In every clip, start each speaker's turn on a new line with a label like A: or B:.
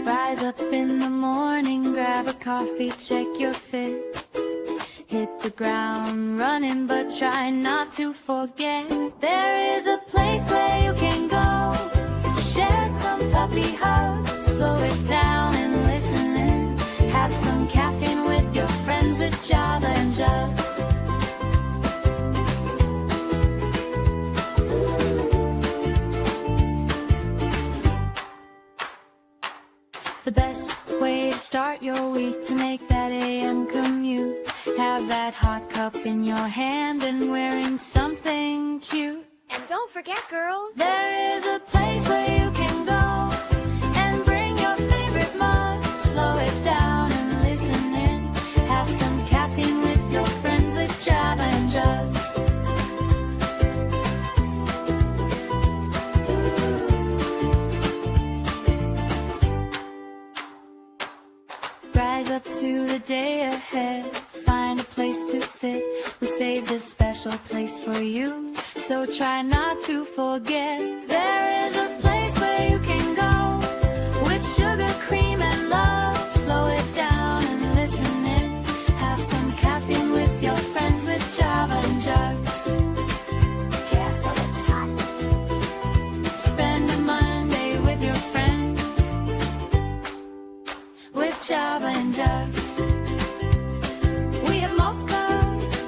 A: Rise up in the morning, grab a coffee, check your fit. Hit the ground running, but try not to forget. There is a place where you can go to share some puppy hugs. Slow it down and listen in. Have some caffeine with your friends with Java and Jugs. The best way to start your week to make that AM commute. Have that hot cup in your hand and wearing something cute.
B: And don't forget, girls,
A: there is a place where you can go and bring your favorite mug. Slow it down and listen in. Have some caffeine with your friends with Java and Jugs. Rise up to the day ahead. Find a place to sit. We saved a special place for you, so try not to forget. There is a place where you can go with sugar, cream, and love. Slow it down and listen in. Have some caffeine with your friends with Java and Jugs. Careful, it's hot. Spend a Monday with your friends with Java and Jugs. We have mocha,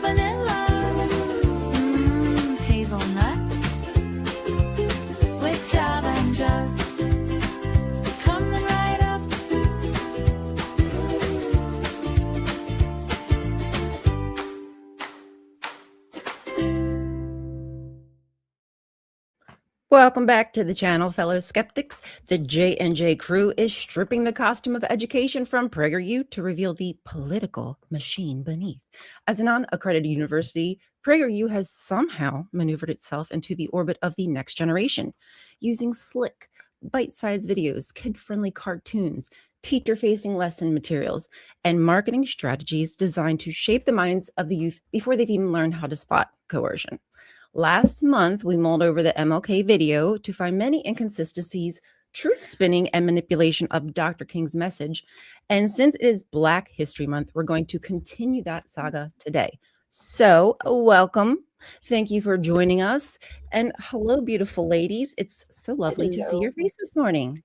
A: vanilla, hazelnut with Java and Jugs. Coming right up.
C: Welcome back to the channel, fellow skeptics. The J&J crew is stripping the costume of education from PragerU to reveal the political machine beneath. As a non-accredited university, PragerU has somehow maneuvered itself into the orbit of the next generation, using slick, bite-sized videos, kid-friendly cartoons, teacher-facing lesson materials, and marketing strategies designed to shape the minds of the youth before they've even learned how to spot coercion. Last month, we mulled over the MLK video to find many inconsistencies, truth spinning, and manipulation of Dr. King's message. And since it is Black History Month, we're going to continue that saga today. So, welcome. Thank you for joining us. And hello, beautiful ladies. It's so lovely to see your face this morning.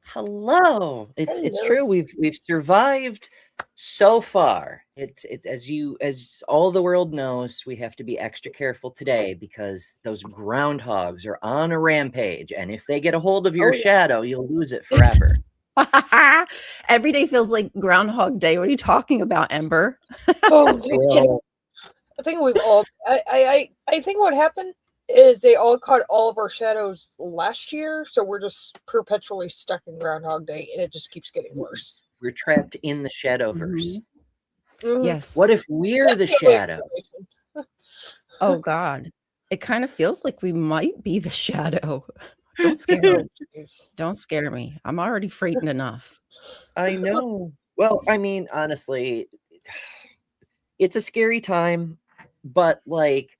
D: Hello. It's true. We've survived so far. As all the world knows, we have to be extra careful today because those groundhogs are on a rampage, and if they get a hold of your shadow, you'll lose it forever.
C: Every day feels like Groundhog Day. What are you talking about, Ember?
E: Oh, I think we've all. I think what happened is they all caught all of our shadows last year, so we're just perpetually stuck in Groundhog Day, and it just keeps getting worse.
D: We're trapped in the Shadowverse.
E: Mm-hmm.
C: Yes.
D: What if we're the shadow?
C: Oh God, it kind of feels like we might be the shadow. Don't scare me. Don't scare me. I'm already frightened enough.
D: I know. Well, I mean, honestly, it's a scary time, but like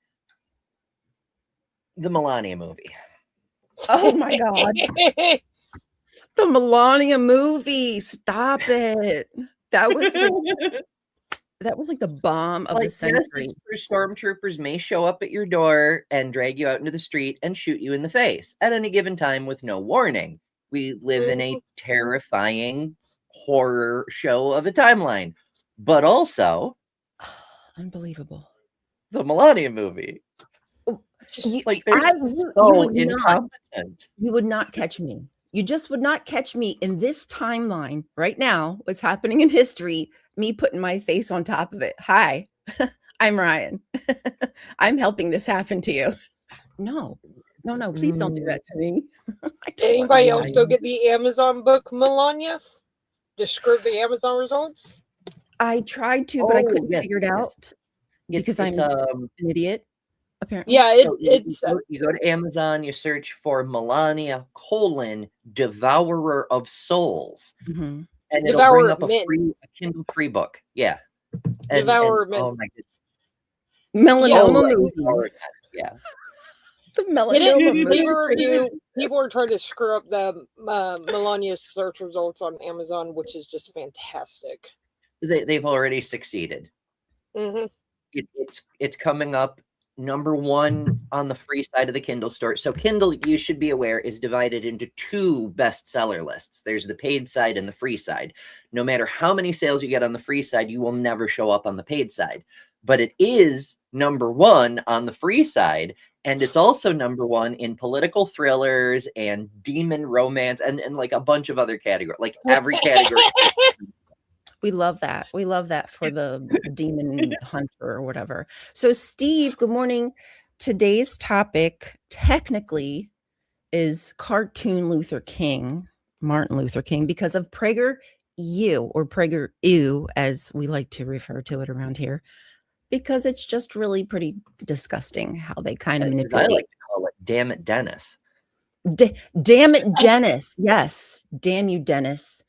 D: the Melania movie.
C: Oh my God. The Melania movie. Stop it. That was like the bomb of the century.
D: Yes, stormtroopers may show up at your door and drag you out into the street and shoot you in the face at any given time with no warning. We live in a terrifying horror show of a timeline, but also
C: unbelievable.
D: The Melania movie. Like they're so incompetent.
C: You would not catch me. You just would not catch me in this timeline right now. What's happening in history? Me putting my face on top of it. Hi, I'm Ryan. I'm helping this happen to you. No, please don't do that to me.
E: Did anybody else go get the Amazon book, Melania? Describe the Amazon results?
C: I tried to, but I couldn't figure it out because I'm an idiot. Apparently.
E: Yeah,
D: you go to Amazon, you search for Melania : Devourer of Souls.
C: Mm-hmm.
D: and it'll
E: Devour
D: bring up
E: Mint.
D: a Kindle free book. Yeah. And
E: Devour Mint.
D: oh my goodness.
C: Melanoma
D: right.
C: movie.
D: Devour Mint, yeah.
C: The
E: Get
C: melanoma
E: it?
C: movie.
E: Leave a review. People are trying to screw up the Melania's search results on Amazon, which is just fantastic.
D: They've already succeeded.
E: Mm-hmm.
D: It's coming up #1 on the free side of the Kindle store. So Kindle, you should be aware, is divided into 2 bestseller lists. There's the paid side and the free side. No matter how many sales you get on the free side, you will never show up on the paid side. But it is #1 on the free side, and it's also #1 in political thrillers and demon romance and like a bunch of other categories, like every category.
C: We love that. We love that for the demon hunter or whatever. So, Steve, good morning. Today's topic technically is cartoon Martin Luther King, because of PragerU, or PragerU, as we like to refer to it around here, because it's just really pretty disgusting how they kind of
D: As I
C: manipulate.
D: like to call it, damn it, Dennis.
C: Damn it, Dennis. Yes. Damn you, Dennis.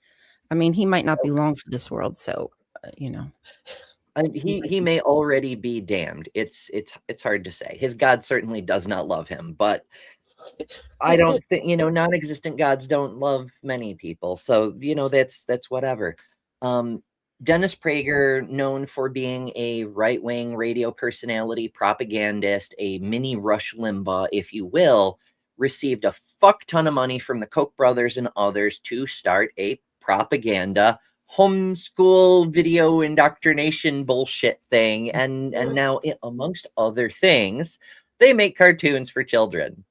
C: I mean, he might not be long for this world, so you know.
D: He may already be damned. It's hard to say. His God certainly does not love him, but I don't think, non-existent gods don't love many people. So, that's whatever. Dennis Prager, known for being a right-wing radio personality, propagandist, a mini Rush Limbaugh, if you will, received a fuck ton of money from the Koch brothers and others to start a propaganda homeschool video indoctrination bullshit thing, and now, amongst other things, they make cartoons for children.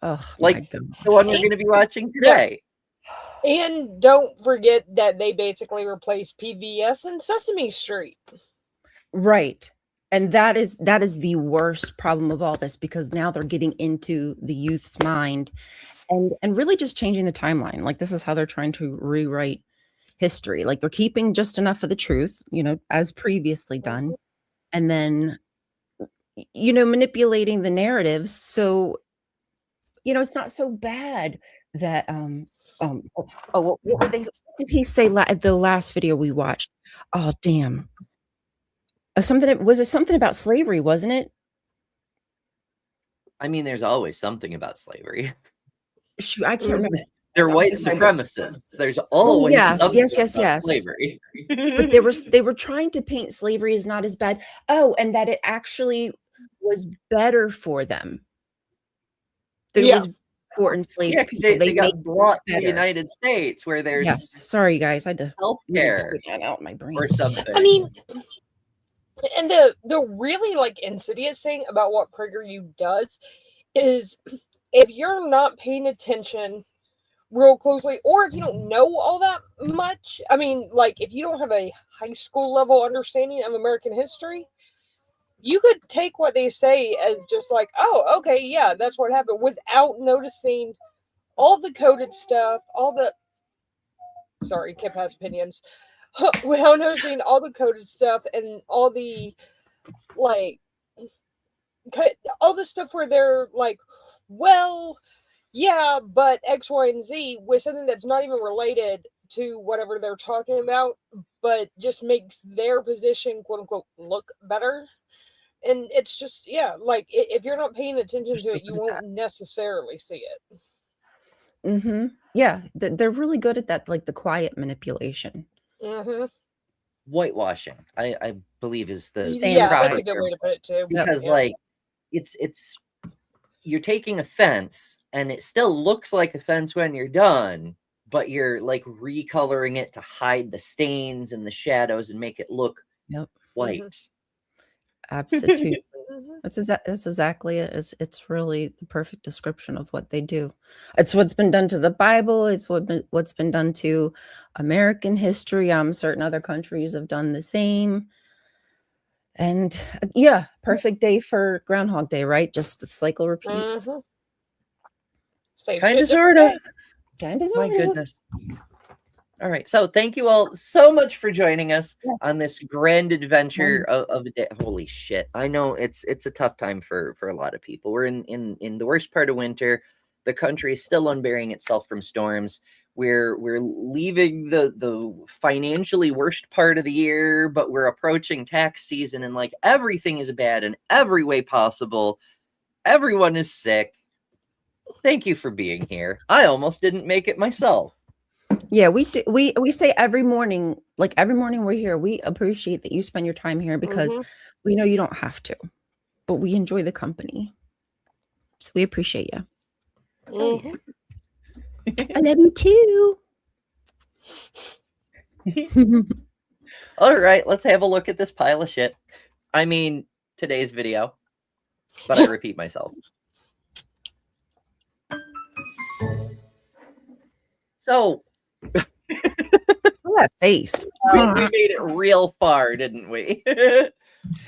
C: Oh,
D: like the one we're going to be watching today.
E: And don't forget that they basically replaced PBS and Sesame Street.
C: Right. And that is the worst problem of all this, because now they're getting into the youth's mind and really just changing the timeline. Like, this is how they're trying to rewrite history. Like, they're keeping just enough of the truth, as previously done, and then, manipulating the narratives. So, it's not so bad that, what did he say at the last video we watched? Oh, damn. Was it something about slavery, wasn't it?
D: I mean, there's always something about slavery.
C: Shoot, I can't remember.
D: They're white supremacists. There's always something about slavery.
C: But they were trying to paint slavery as not as bad. Oh, and that it actually was better for them. That it was for enslaved people.
D: They got brought to the United States, where there's
C: sorry guys, I had to
D: healthcare
C: that out in my brain
D: or something.
E: I mean, and the really insidious thing about what PragerU does is, if you're not paying attention real closely, or if you don't know all that much, I mean, if you don't have a high school level understanding of American history, you could take what they say as just oh, okay, yeah, that's what happened, without noticing all the coded stuff, sorry, Kip has opinions, without noticing all the coded stuff and all the, all the stuff where they're well, yeah, but X, Y, and Z, with something that's not even related to whatever they're talking about, but just makes their position, quote unquote, look better. And it's just, if you're not paying attention to it, you won't necessarily see it.
C: Mm-hmm. Yeah, they're really good at that, the quiet manipulation.
E: Mm-hmm.
D: Whitewashing, I believe, is the
E: that's a good way to put it too.
D: Because it's you're taking offense, and it still looks like offense when you're done, but you're recoloring it to hide the stains and the shadows and make it look white.
C: Absolutely. That's exactly it. It's really the perfect description of what they do. It's what's been done to the Bible. It's what's been done to American history. Certain other countries have done the same. And perfect day for Groundhog Day, right? Just the cycle repeats.
D: Kind of, sort of. My goodness. All right. So thank you all so much for joining us on this grand adventure of a day. Holy shit. I know it's a tough time for a lot of people. We're in the worst part of winter. The country is still unburying itself from storms. We're leaving the financially worst part of the year, but we're approaching tax season, and like everything is bad in every way possible. Everyone is sick. Thank you for being here. I almost didn't make it myself.
C: Yeah, we say every morning, like every morning we're here. We appreciate that you spend your time here because we know you don't have to, but we enjoy the company. So we appreciate you. I love you too.
D: All right, let's have a look at this pile of shit. I mean, today's video, but I repeat myself. So,
C: that face.
D: we made it real far, didn't we?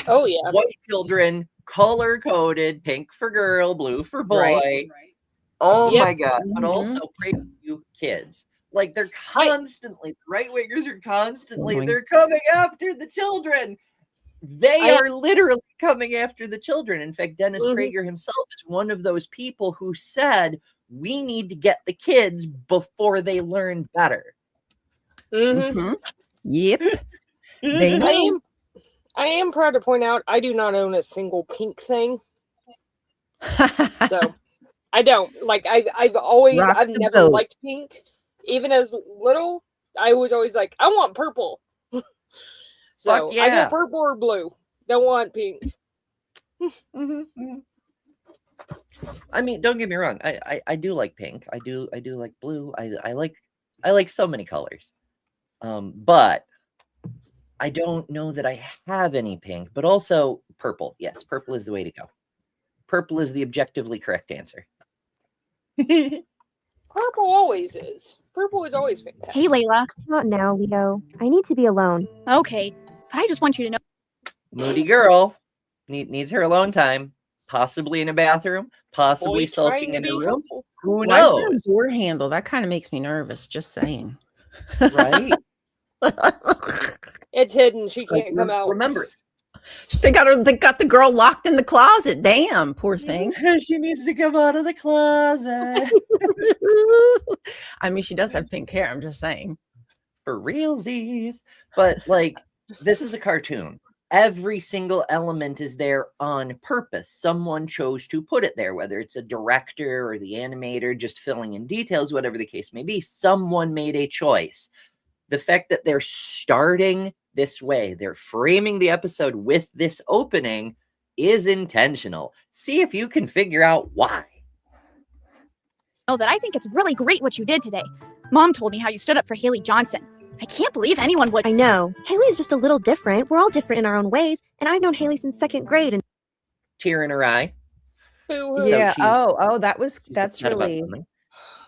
E: Oh yeah.
D: White children, color coded, pink for girl, blue for boy.
C: Right.
D: Oh
E: Yep.
D: my god! But also pray for you kids. Like they're constantly, right wingers are constantly, they're coming after the children. They are literally coming after the children. In fact, Dennis Prager himself is one of those people who said, we need to get the kids before they learn better.
C: Yep. They know.
E: I am proud to point out I do not own a single pink thing. So I don't. Like I've never liked pink. Even as little, I was always like, I want purple. So I get purple or blue. Don't want pink.
D: I mean, don't get me wrong. I do like pink. I do like blue. I like so many colors. But I don't know that I have any pink, but also purple. Yes, purple is the way to go. Purple is the objectively correct answer.
E: Purple always is. Purple is always fantastic.
B: Hey, Layla.
F: Not now, Leo. I need to be alone.
B: Okay, but I just want you to know.
D: Moody girl needs her alone time, possibly in a bathroom, possibly sulking in a room.
E: Helpful.
D: Who
C: Why is there
D: knows?
C: a door handle? That kind of makes me nervous. Just saying.
D: Right?
E: It's hidden. She can't come out.
D: Remember,
C: They got the girl locked in the closet. Damn, poor thing.
D: she needs to come out of the closet.
C: I mean, she does have pink hair. I'm just saying.
D: For realsies. But like, this is a cartoon. Every single element is there on purpose. Someone chose to put it there, whether it's a director or the animator just filling in details, whatever the case may be. Someone made a choice. The fact that they're starting this way, they're framing the episode with this opening, is intentional. See if you can figure out why.
B: Oh, that I think it's really great what you did today. Mom told me how you stood up for Haley Johnson. I can't believe anyone would.
F: I know. Haley's just a little different. We're all different in our own ways, and I've known Haley since 2nd grade. And
D: Tear in her eye.
C: Yeah.
D: So
C: That's
D: upset about
C: really
D: something.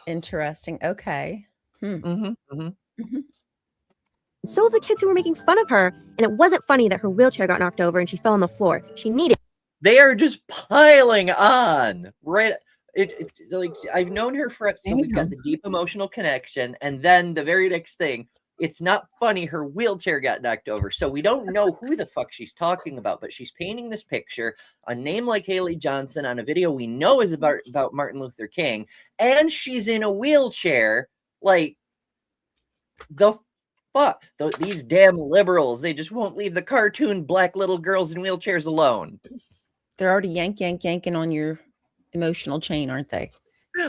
C: interesting. Okay.
F: so have the kids who were making fun of her, and it wasn't funny that her wheelchair got knocked over and she fell on the floor. She needed.
D: They are just piling on. Right. It's like I've known her for so we've got the deep emotional connection, and then the very next thing, it's not funny her wheelchair got knocked over. So we don't know who the fuck she's talking about, but she's painting this picture, a name like Haley Johnson on a video we know is about Martin Luther King, and she's in a wheelchair. Like, the fuck? These damn liberals, they just won't leave the cartoon black little girls in wheelchairs alone.
C: They're already yanking on your emotional chain, aren't they?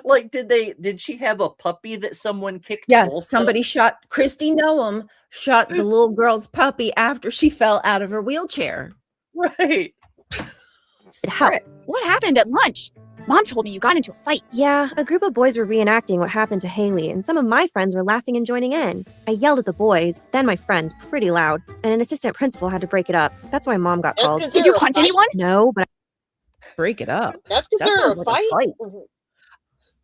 D: Like, did she have a puppy that someone kicked?
C: Yes,
D: also?
C: somebody shot Christy Noam shot the little girl's puppy after she fell out of her wheelchair.
D: Right.
F: Help.
B: What happened at lunch? Mom told me you got into a fight.
F: Yeah, a group of boys were reenacting what happened to Haley, and some of my friends were laughing and joining in. I yelled at the boys, then my friends, pretty loud, and an assistant principal had to break it up. That's why Mom got called.
B: Did you punch anyone?
F: No, but
C: Break it up.
E: That's
C: That
E: considered
C: sounds
E: a
C: like a
E: fight.
C: fight.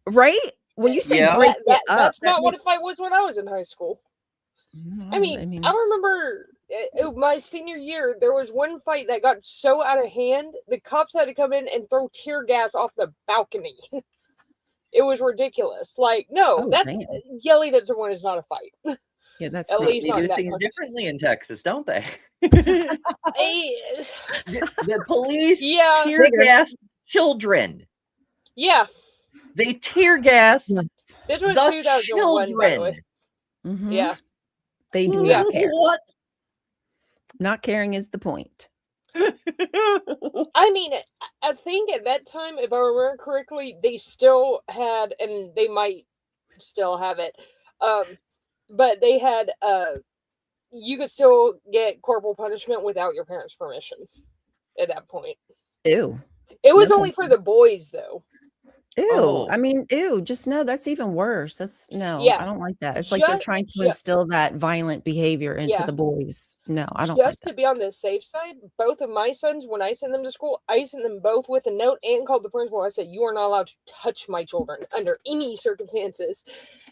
C: Right? When you say
D: Yeah.
C: break it up,
E: That's
C: that
E: not what a fight was when I was in high school. I mean, I remember my senior year, there was one fight that got so out of hand, the cops had to come in and throw tear gas off the balcony. It was ridiculous. Like, no, yelling at someone is not a fight.
C: Yeah, that's
E: At least
D: They
E: not
D: do
E: that
D: things
E: much.
D: differently in Texas, don't they?
E: I-
D: The police
E: Yeah.
D: tear gas children.
E: yeah.
D: They tear gas
E: This was
D: The
E: 2001, by the way.
D: children.
C: Mhm.
E: Yeah.
C: They do
E: Yeah.
C: not care.
D: What?
C: Not caring is the point.
E: I mean, I think at that time, if I remember correctly, they still had, and they might still have it, but they had, you could still get corporal punishment without your parents' permission at that point.
C: Ew.
E: It was
C: No
E: only
C: thank
E: for
C: you.
E: the boys, though.
C: Ew.
D: Oh.
C: I mean, ew. Just no, that's even worse. That's no,
E: Yeah.
C: I don't like that. It's like they're
E: Just-
C: trying to
E: ju-
C: instill that violent behavior into
E: Yeah.
C: the boys. No, I don't like
E: Just to
C: that.
E: be on the safe side, both of my sons, when I sent them to school, I sent them both with a note and called the principal. I said, "You are not allowed to touch my children under any circumstances."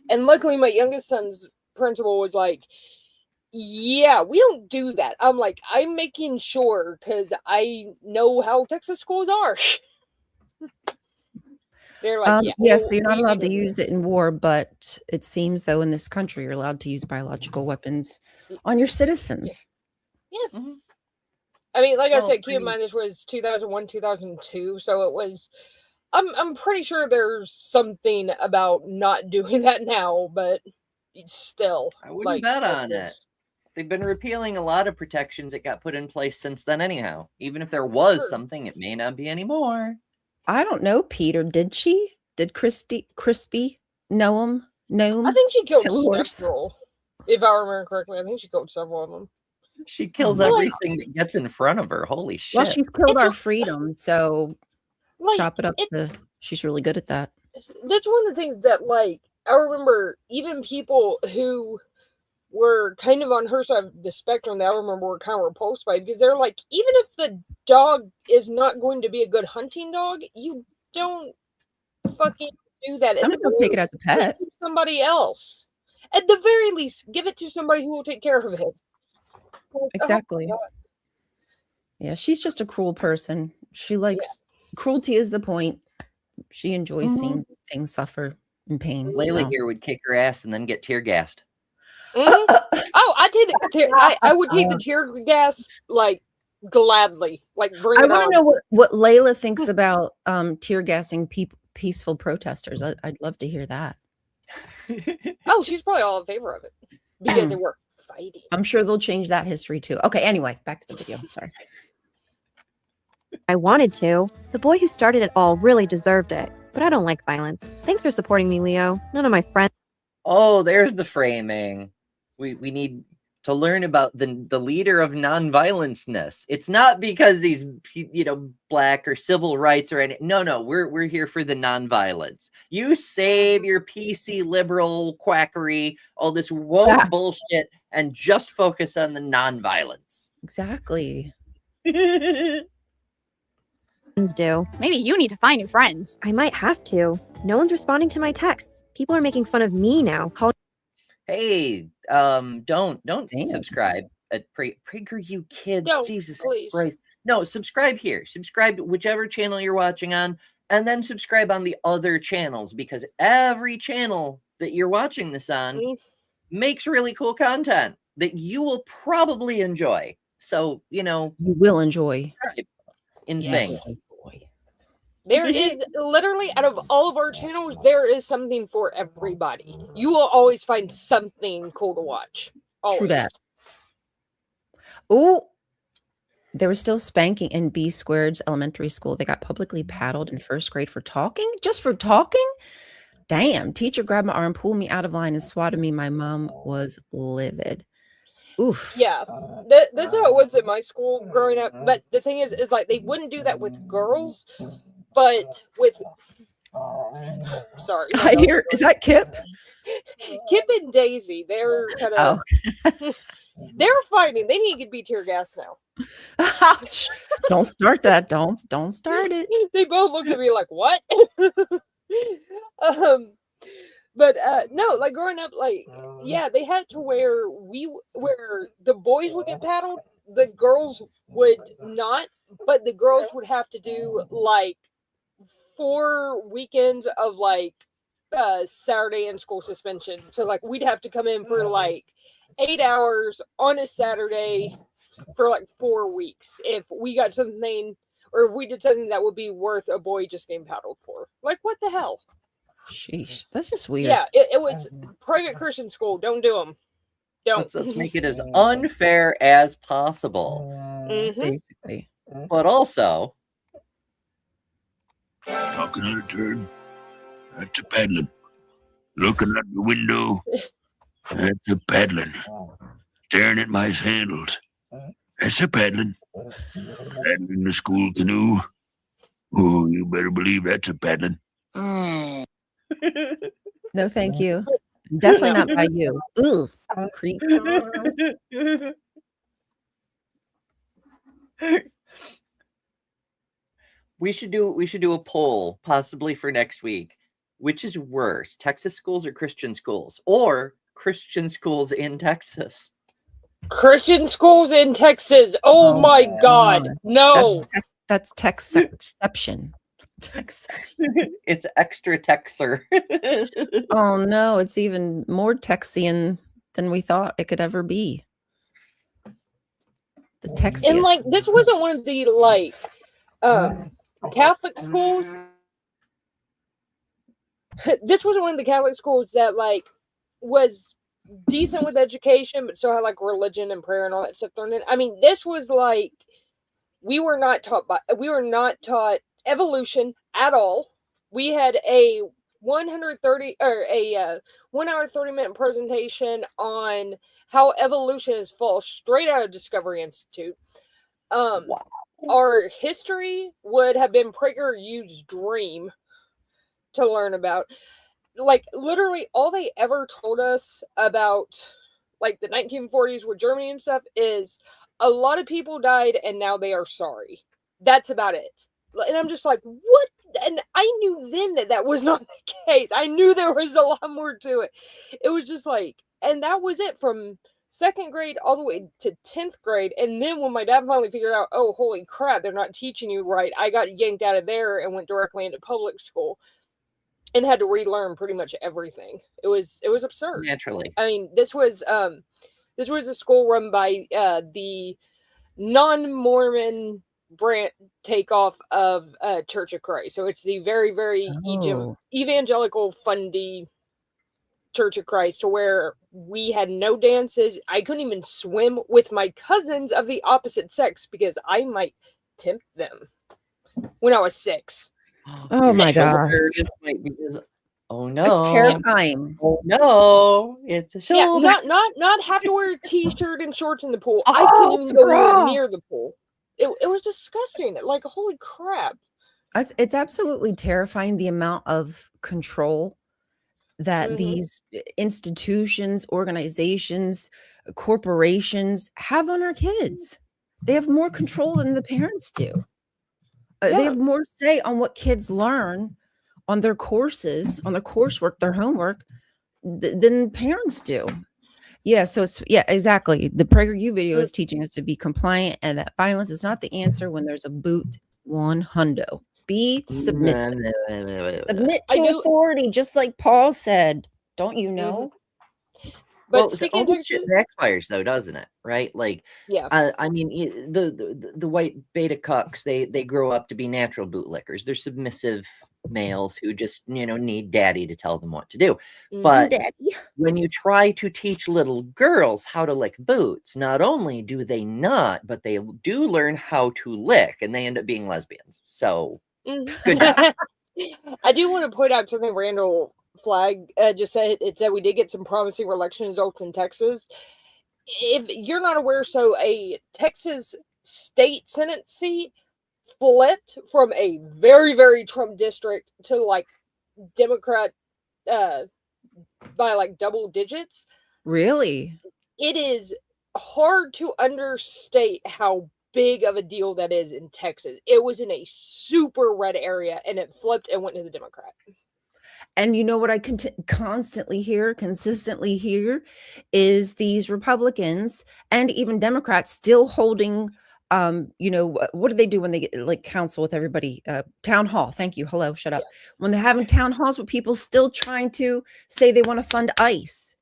E: And luckily, my youngest son's principal was like, "Yeah, we don't do that." I'm like, "I'm making sure because I know how Texas schools are." They're like, "Yeah,
C: Yes,
E: well,
C: so you're not
E: we
C: allowed to
E: don't do
C: use it in war, but it seems though in this country you're allowed to use biological weapons on your citizens.
D: Mhm.
E: I mean, like I
D: Well,
E: said, keep in mind this was 2001, 2002, so it was. I'm pretty sure there's something about not doing that now, but still,
D: I wouldn't
E: like,
D: bet
E: it's
D: on it.
E: just-
D: They've been repealing a lot of protections that got put in place since then anyhow. Even if there was
E: Sure.
D: something, it may not be anymore.
C: I don't know, Peter. Did she? Did Crispy know him?
E: I think she killed
C: Kill a horse.
E: several. If I remember correctly, I think she killed several of them.
D: She kills
C: my
D: everything that gets in front of her. Holy shit.
C: Well, she's killed
E: It's
C: our
E: a-
C: freedom, so
E: Like,
C: chop it up to. She's really good at that.
E: that's one of the things that, like, I remember even people who were kind of on her side of the spectrum that I remember were kind of repulsed by it, because they're like, even if the dog is not going to be a good hunting dog, you don't fucking do that.
C: Some
E: At
C: people
E: the
C: take it
E: very
C: as a pet.
E: to somebody else. At the very least, give it to somebody who will take care of it. Like, oh my
C: Exactly.
E: God.
C: Yeah, she's just a cruel person. She likes cruelty is the point. She enjoys
D: Mhm.
C: seeing things suffer and pain.
D: Layla
C: so.
D: here would kick her ass and then get tear gassed.
E: Mhm. Oh, I take the tear. I would take the tear gas like gladly. Like bring
C: I
E: it
C: want to
E: on.
C: know what Layla thinks about tear gassing peaceful protesters. I'd love to hear that.
E: Oh, she's probably all in favor of it because they were fighting.
C: I'm sure they'll change that history too. Okay, anyway, back to the video. Sorry.
F: I wanted to. The boy who started it all really deserved it. But I don't like violence. Thanks for supporting me, Leo. None of my friends.
D: Oh, there's the framing. We need to learn about the leader of nonviolenceness. It's not because he's black or civil rights or any. No, we're here for the nonviolence. You save your PC liberal quackery, all this woke bullshit, and just focus on the nonviolence.
C: Exactly.
F: do.
B: Maybe you need to find new friends.
F: I might have to. No one's responding to my texts. People are making fun of me now.
D: Hey, don't
C: Damn.
D: subscribe at PragerU Kids.
E: No,
D: Jesus
E: please.
D: Christ. No, subscribe here. Subscribe to whichever channel you're watching on, and then subscribe on the other channels, because every channel that you're watching this on makes really cool content that you will probably enjoy. So,
C: You will enjoy.
D: subscribe in
C: Yes.
D: things.
E: There is literally, out of all of our channels, there is something for everybody. You will always find something cool to watch. Always.
C: True that. Oh, they were still spanking in B Squared's elementary school. They got publicly paddled in first grade for talking. Just for talking? Damn. Teacher grabbed my arm, pulled me out of line, and swatted me. My mom was livid. Oof.
E: Yeah, that's how it was at my school growing up. But the thing is like they wouldn't do that with girls, but with. Sorry,
C: I hear. Is that Kip?
E: Kip and Daisy. They're kind of.
C: Oh.
E: They're fighting. They need to be tear gas now.
C: Don't start that. Don't start it.
E: They both looked at me like, what? But no, like growing up, like yeah, they had to where the boys would get paddled, the girls would not, but the girls would have to do like 4 weekends of like Saturday and school suspension. So like we'd have to come in for like 8 hours on a Saturday for like 4 weeks if we got something, or if we did something that would be worth a boy just getting paddled for. Like, what the hell?
C: Sheesh, that's just weird.
E: Yeah, it was private Christian school. Don't do them. Don't.
D: Let's make it as unfair as possible.
C: Basically.
D: But also,
G: Talking out of turn. That's a paddling. Looking at the window. That's a paddling. Staring at my sandals. That's a paddling. Paddling the school canoe. Oh, you better believe that's a paddling.
C: No, thank you. Definitely not by you. Ugh, creep.
D: we should do a poll possibly for next week. Which is worse, Texas schools or Christian schools, or Christian schools in Texas?
E: Christian schools in Texas. Oh my God. No.
C: That's Texception.
D: It's extra Texer.
C: Oh no, it's even more Texian than we thought it could ever be. The Texiest.
E: And like, this wasn't one of the like Catholic schools. This wasn't one of the Catholic schools that like was decent with education, but still had like religion and prayer and all that stuff thrown in. I mean, this was like we were not taught evolution at all. We had a 130 or a 1 hour 30-minute presentation on how evolution is false, straight out of Discovery Institute.
D: Wow.
E: Our history would have been PragerU's dream to learn about. Like, literally all they ever told us about like the 1940s with Germany and stuff is a lot of people died and now they are sorry. That's about it. And I'm just like, what? And I knew then that was not the case. I knew there was a lot more to it. It was just like, and that was it from 2nd grade all the way to 10th grade. And then when my dad finally figured out, oh, holy crap, they're not teaching you right, I got yanked out of there and went directly into public school and had to relearn pretty much everything. It was absurd.
D: Naturally.
E: I mean, this was a school run by the non-Mormon branch takeoff of Church of Christ. So it's the very, very evangelical fundy Church of Christ, to where we had no dances. I couldn't even swim with my cousins of the opposite sex because I might tempt them when I was 6.
C: Oh my gosh.
D: Oh no.
C: It's terrifying.
D: Oh no. It's a shoulder.
E: Yeah, not have to wear a t-shirt and shorts in the pool. I couldn't even go near the pool. It was disgusting. Like, holy crap.
C: It's absolutely terrifying, the amount of control that these institutions, organizations, corporations have on our kids. They have more control than the parents do. They have more say on what kids learn on their courses, on their coursework, their homework, than parents do. Yeah, so it's exactly. The PragerU video is teaching us to be compliant, and that violence is not the answer when there's a boot 100. Be submissive. Submit to authority, just like Paul said. Don't you know?
E: But
D: all this shit backfires, though, doesn't it? Right? Like, I mean, the white beta cucks, they grow up to be natural bootlickers. They're submissive males who just, need daddy to tell them what to do. But when you try to teach little girls how to lick boots, not only do they not, but they do learn how to lick, and they end up being lesbians. So, good job.
E: I do want to point out something Randall Flag just said. It said we did get some promising election results in Texas. If you're not aware, so a Texas state Senate seat flipped from a very, very Trump district to like Democrat by like double digits.
C: Really?
E: It is hard to understate how big of a deal that is in Texas. It was in a super red area and it flipped and went to the Democrat.
C: And you know what I consistently hear is these Republicans and even Democrats still holding, what do they do when they get like counsel with everybody? Town hall. Thank you. Hello, shut up. When they're having town halls with people still trying to say they want to fund ICE.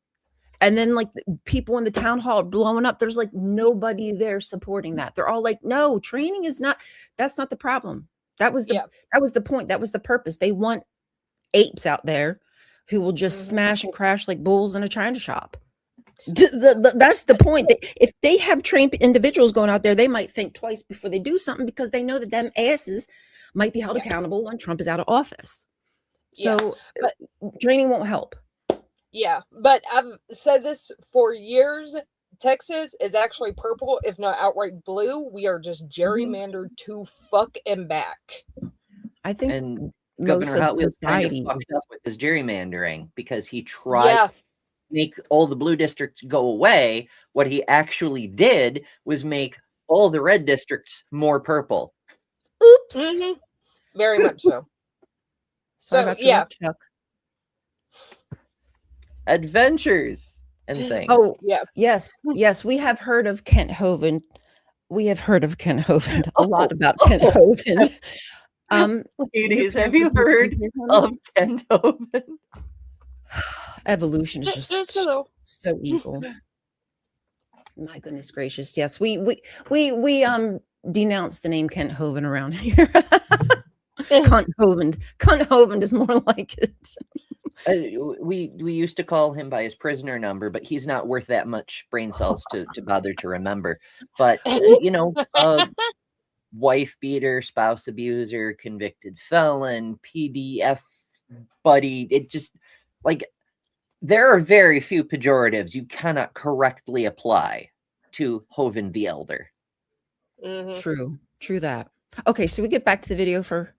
C: And then like people in the town hall are blowing up. There's like nobody there supporting that. They're all like, no, training is not, that's not the problem. That was the point. That was the purpose. They want apes out there who will just smash and crash like bulls in a china shop. That's the point. If they have trained individuals going out there, they might think twice before they do something because they know that them asses might be held accountable when Trump is out of office. So
E: but,
C: training won't help.
E: Yeah, but I've said this for years. Texas is actually purple, if not outright blue. We are just gerrymandered to fuck and back.
C: I think
D: And
C: most
D: Governor
C: of
D: Hot Wheels kind of
C: society
D: fucked up with his gerrymandering because he tried to make all the blue districts go away. What he actually did was make all the red districts more purple.
C: Oops.
E: Very much so.
C: Sorry about your luck, Chuck.
D: Adventures and things.
C: Oh, yes. We have heard of Kent Hovind. We have heard of Kent Hovind. A lot about Kent Hovind.
D: Ladies, have you heard of Kent Hovind?
C: Evolution is just so evil. My goodness gracious. Yes, we denounce the name Kent Hovind around here. Cunt Hovind. Cunt Hovind is more like it.
D: We used to call him by his prisoner number, but he's not worth that much brain cells to bother to remember. But wife beater, spouse abuser, convicted felon, PDF buddy. It just like there are very few pejoratives you cannot correctly apply to Hovind the Elder.
C: True that. Okay, so we get back to the video for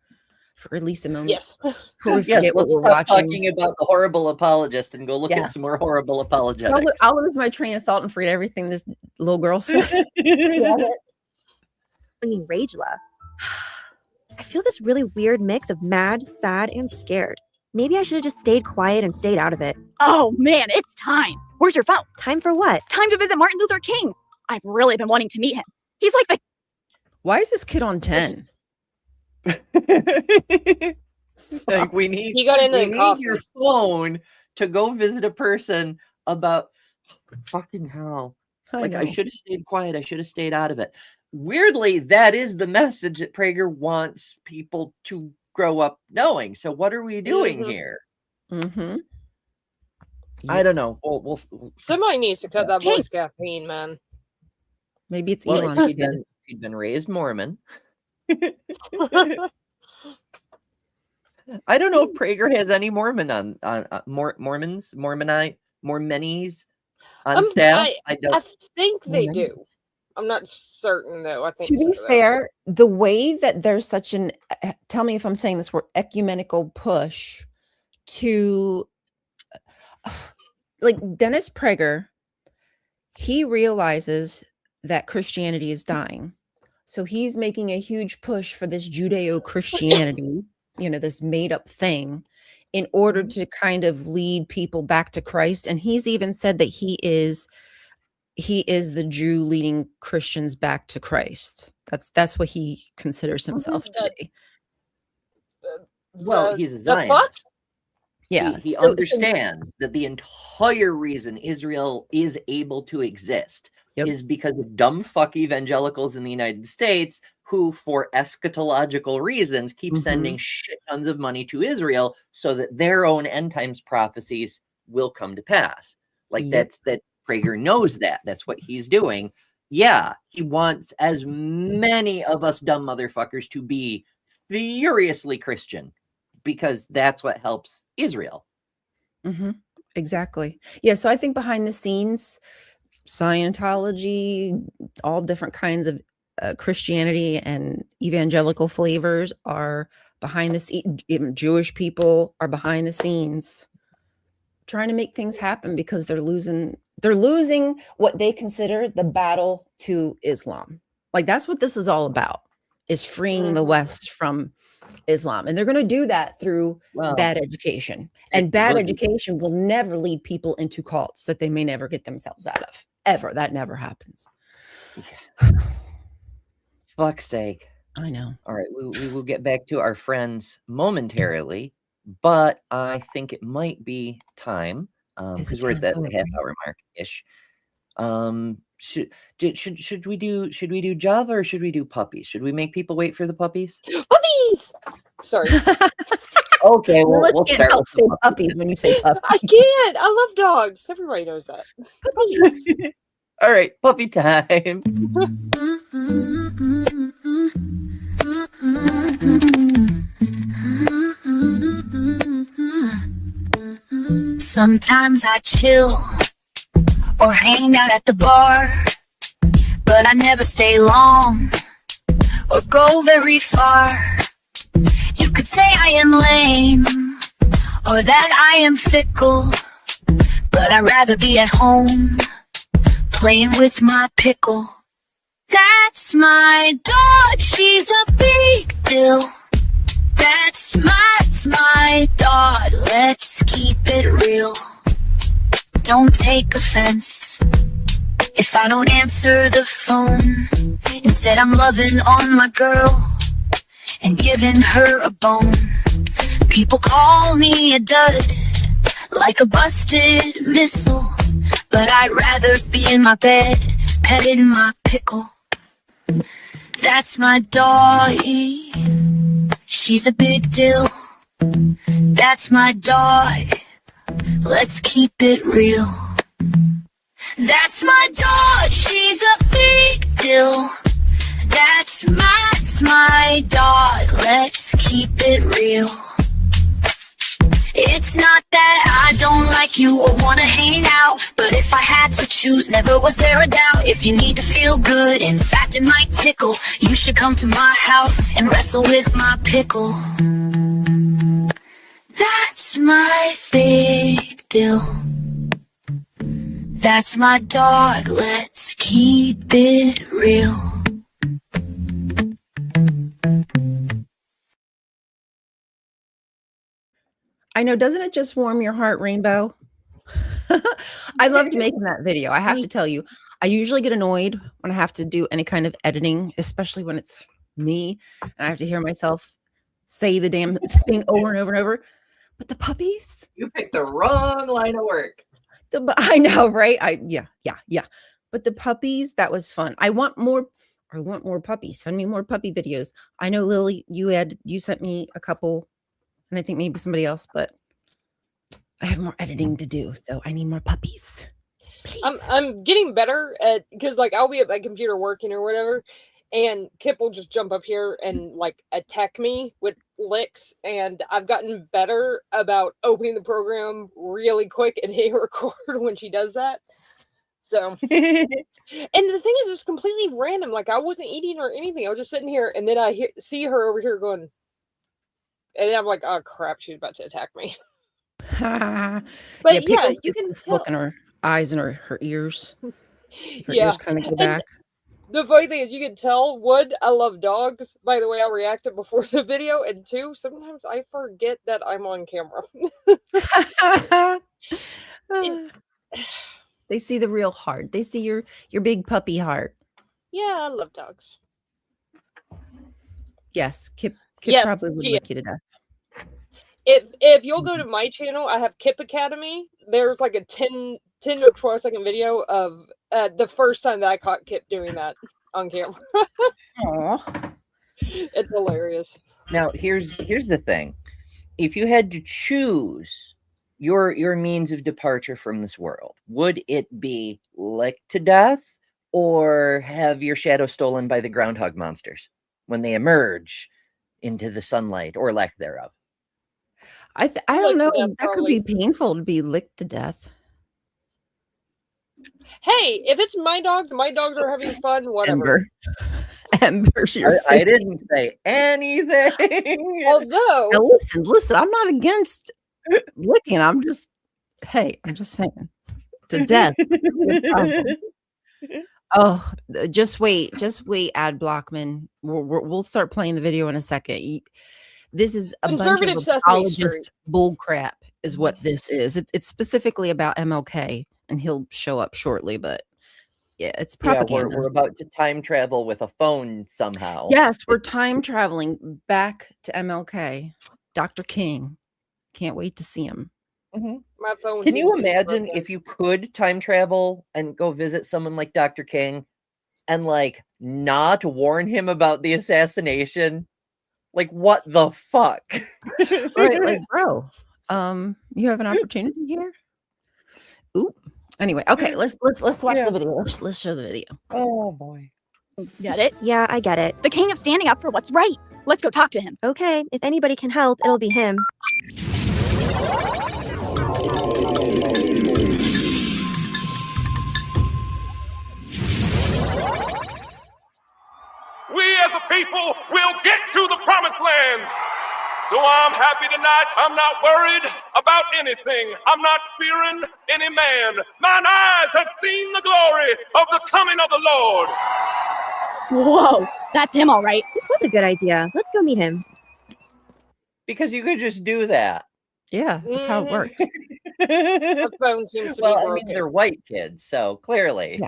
C: at least a moment.
E: Yes.
C: Before we forget what
D: let's
C: we're
D: stop
C: watching.
D: talking about the horrible apologist and go look at some more horrible apologetics.
C: So I'll lose my train of thought and forget everything this little girl said.
F: Ragela. I feel this really weird mix of mad, sad, and scared. Maybe I should have just stayed quiet and stayed out of it.
B: Oh man, it's time. Where's your phone?
F: Time for what?
B: Time to visit Martin Luther King. I've really been wanting to meet him. He's like the...
C: Why is this kid on 10?
D: Like we need your phone to go visit a person about fucking hell. I should have stayed quiet. I should have stayed out of it. Weirdly, that is the message that Prager wants people to grow up knowing. So what are we doing here? I don't know.
E: Somebody needs to cut that boy's caffeine, man.
C: Maybe it's
D: Elon.
C: Elon's
D: He'd been raised Mormon. I don't know if Prager has any Mormon on Mormonies on staff.
E: I think they do. I'm not certain though. I think
C: to be fair, the way that there's such an tell me if I'm saying this word ecumenical push to like Dennis Prager, he realizes that Christianity is dying. So he's making a huge push for this Judeo-Christianity, this made up thing in order to kind of lead people back to Christ. And he's even said that he is the Jew leading Christians back to Christ. That's what he considers himself to be.
D: Well, he's a Zionist.
C: Yeah.
D: He understands that the entire reason Israel is able to exist is because of dumb fuck evangelicals in the United States who, for eschatological reasons, keep sending shit tons of money to Israel so that their own end times prophecies will come to pass. That Prager knows that. That's what he's doing. Yeah, he wants as many of us dumb motherfuckers to be furiously Christian because that's what helps Israel.
C: Exactly. Yeah, so I think behind the scenes, Scientology, all different kinds of Christianity and evangelical flavors are behind the scenes. Jewish people are behind the scenes trying to make things happen because they're losing what they consider the battle to Islam. Like that's what this is all about, is freeing the West from Islam. And they're going to do that through bad education. And bad education will never lead people into cults that they may never get themselves out of. Ever. That never happens.
D: Fuck's sake.
C: I know.
D: All right. We will get back to our friends momentarily, but I think it might be time because we're at that half-hour mark-ish. Should we do Java or should we do puppies? Should we make people wait for the puppies?
E: Puppies. Sorry.
D: Okay,
C: Lilith
D: we'll
C: can't
D: start
C: help
D: with
C: say puppies when you say
E: I
C: puppy.
E: can't. I love dogs. Everybody knows that.
C: Puppies.
D: All right, puppy time.
A: Sometimes I chill or hang out at the bar, but I never stay long or go very far. You could say I am lame or that I am fickle, but I'd rather be at home playing with my pickle. That's my dog, she's a big deal. That's my dog, let's keep it real. Don't take offense if I don't answer the phone. Instead I'm loving on my girl and giving her a bone. People call me a dud, like a busted missile, but I'd rather be in my bed, petting my pickle. That's my doggy, she's a big deal. That's my dog, let's keep it real. That's my dog, she's a big deal. That's my dog, let's keep it real. It's not that I don't like you or wanna hang out, but if I had to choose, never was there a doubt. If you need to feel good, in fact it might tickle, you should come to my house and wrestle with my pickle. That's my big deal. That's my dog, let's keep it real.
C: I know, doesn't it just warm your heart, Rainbow? I loved making that video. I have to tell you, I usually get annoyed when I have to do any kind of editing, especially when it's me and I have to hear myself say the damn thing over and over and over. But the puppies,
D: You picked the wrong line of work.
C: I know, right? Yeah. But the puppies, that was fun. I want more puppies. Send me more puppy videos. I know, Lily, you sent me a couple, and I think maybe somebody else, but I have more editing to do, so I need more puppies. Please.
E: I'm getting better at, because like I'll be at my computer working or whatever, and Kip will just jump up here and like attack me with licks, and I've gotten better about opening the program really quick and hitting record when she does that. So, and the thing is, it's completely random. Like I wasn't eating or anything. I was just sitting here, and then I see her over here going, and I'm like, oh crap, she's about to attack me. But yeah, you can
C: just look in her eyes and her ears. Her
E: yeah,
C: ears kind of go back.
E: the funny thing is, you can tell, one, I love dogs by the way I reacted before the video, and two, sometimes I forget that I'm on camera.
C: They see the real heart. They see your big puppy heart.
E: Yeah, I love dogs.
C: Yes, Kip
E: Yes,
C: probably would
E: she
C: lick you to death.
E: If you'll go to my channel, I have Kip Academy. There's like a 10 or 12 second video of the first time that I caught Kip doing that on camera.
C: Aw.
E: It's hilarious.
D: Now, here's the thing. If you had to choose your means of departure from this world, would it be licked to death or have your shadow stolen by the groundhog monsters when they emerge into the sunlight or lack thereof?
C: I don't know.
E: Yeah,
C: That could be painful to be licked to death.
E: Hey, if it's my dogs are having fun, whatever.
C: Ember's your
D: I didn't say anything.
E: Although,
C: now listen, I'm not against licking. I'm just saying, to death. Oh, just wait, Ad Blockman. We'll start playing the video in a second. This is a
E: Conservative
C: bunch of
E: Sesame Street
C: apologist bull crap is what this is. It's specifically about MLK, and he'll show up shortly, but yeah, it's propaganda.
D: We're about to time travel with a phone somehow.
C: Yes, we're time traveling back to MLK. Dr. King. Can't wait to see him.
D: Mm-hmm.
E: my phone.
D: Can you
E: seems to be
D: imagine
E: broken.
D: if you could time travel and go visit someone like Dr. King and like not warn him about the assassination? Like, what the fuck?
C: Right, like, bro, you have an opportunity here. Ooh. Anyway, okay, let's watch
D: Yeah.
C: the video. Let's show the video.
D: Oh boy.
B: Get it?
F: Yeah, I get it.
B: The king of standing up for what's right. Let's go talk to him.
F: Okay, if anybody can help, it'll be him.
H: We as a people will get to the promised land. So I'm happy tonight. I'm not worried about anything. I'm not fearing any man. Mine eyes have seen the glory of the coming of the Lord.
B: Whoa, that's him all right.
F: This was a good idea. Let's go meet him.
D: Because you could just do that.
C: Yeah, that's how it works.
E: The phone seems to be
D: Well, I
E: broken.
D: mean, they're white kids, so clearly.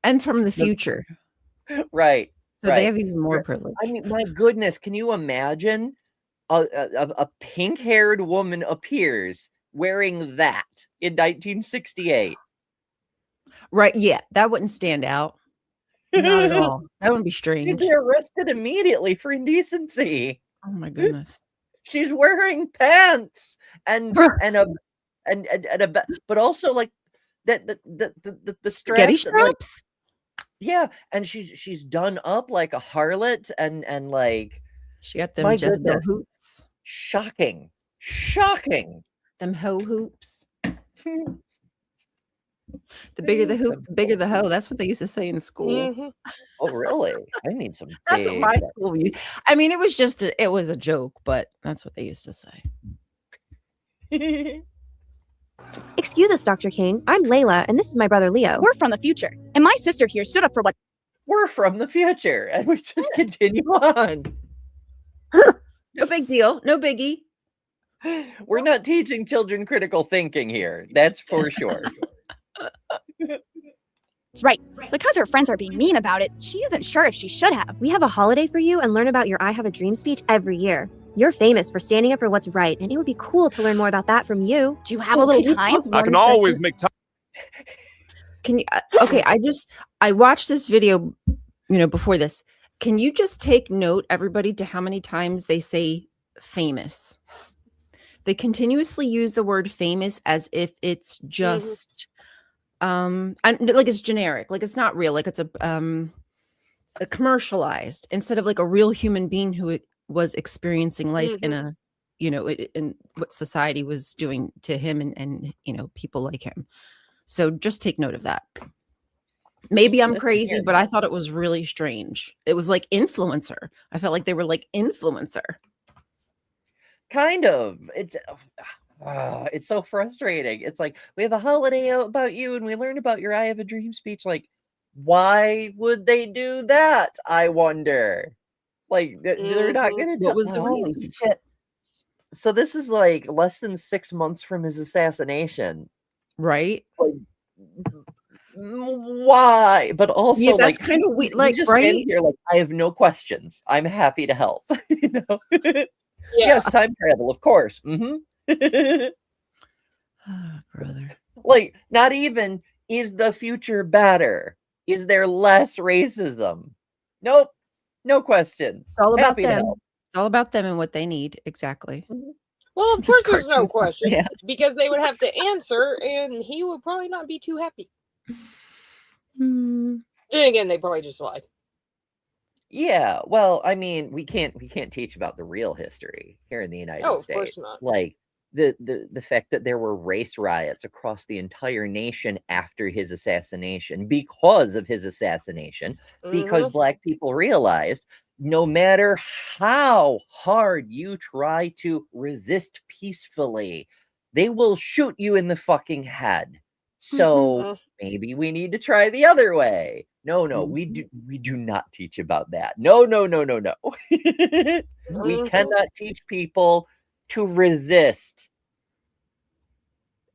C: And from the future.
D: Right.
C: So
D: right.
C: they have even more privilege.
D: I mean, my goodness, can you imagine a pink-haired woman appears wearing that in 1968?
C: Right, yeah, that wouldn't stand out. Not at all. That wouldn't be
D: She'd
C: strange.
D: be arrested immediately for indecency.
C: Oh my goodness.
D: She's wearing pants and but also like the
C: Spaghetti
D: straps, like,
C: straps?
D: yeah, and she's done up like a harlot and like,
C: She got them
D: my
C: Jezebel
D: goodness.
C: hoops.
D: Shocking.
C: Them hoe hoops. The bigger the hoop, the bigger the hoe. That's what they used to say in school.
E: Mhm.
D: Oh, really? I need some
C: That's what
D: big.
C: my school used. I mean, it was just it was a joke, but that's what they used to say.
F: Excuse us, Dr. King. I'm Layla, and this is my brother Leo.
B: We're from the future, and my sister here stood up for what.
D: We're from the future, and we just continue on.
C: No big deal. No biggie.
D: We're not teaching children critical thinking here. That's for sure.
B: It's right. Because her friends are being mean about it, she isn't sure if she should have.
F: We have a holiday for you and learn about your I Have a Dream speech every year. You're famous for standing up for what's right, and it would be cool to learn more about that from you.
B: Do you have a little time?
H: I can always make time.
C: Can you? Okay, I watched this video, before this. Can you just take note, everybody, to how many times they say famous? They continuously use the word famous as if it's just, like it's generic, like it's not real, like it's a commercialized, instead of like a real human being who was experiencing life in a, in what society was doing to him and people like him. So just take note of that. Maybe I'm crazy, but I thought it was really strange. It was like influencer. I felt like they were like influencer.
D: Kind of. It's so frustrating. It's like, we have a holiday about you and we learn about your I Have a Dream speech. Like, why would they do that? I wonder. Like, they're not going to.
C: What was the
D: Holy
C: reason?
D: shit. So this is like less than 6 months from his assassination.
C: Right?
D: Like, why? But also,
C: Yeah, that's
D: like,
C: kind of weird.
D: he's
C: Like,
D: just
C: right?
D: standing here like, I have no questions. I'm happy to help.
E: Yeah.
D: Yes, time travel, of course.
C: Oh, brother.
D: Like, not even, is the future better? Is there less racism? Nope. No questions.
C: It's all about
D: Happy to
C: them.
D: help.
C: It's all about them and what they need. Exactly.
E: Well, of
C: These
E: course there's no
C: cartoons are
E: question
C: fast.
E: because they would have to answer, and he would probably not be too happy.
C: Hmm.
E: Then again, they probably just lied.
D: Yeah, well, I mean, we can't teach about the real history here in the United
E: Oh, of
D: States.
E: course not.
D: Like the fact that there were race riots across the entire nation after his assassination, because of his assassination, because
E: Mhm.
D: Black people realized no matter how hard you try to resist peacefully, they will shoot you in the fucking head. So
E: Mhm.
D: maybe we need to try the other way. No, we do not teach about that. No. We
E: Mhm.
D: cannot teach people to resist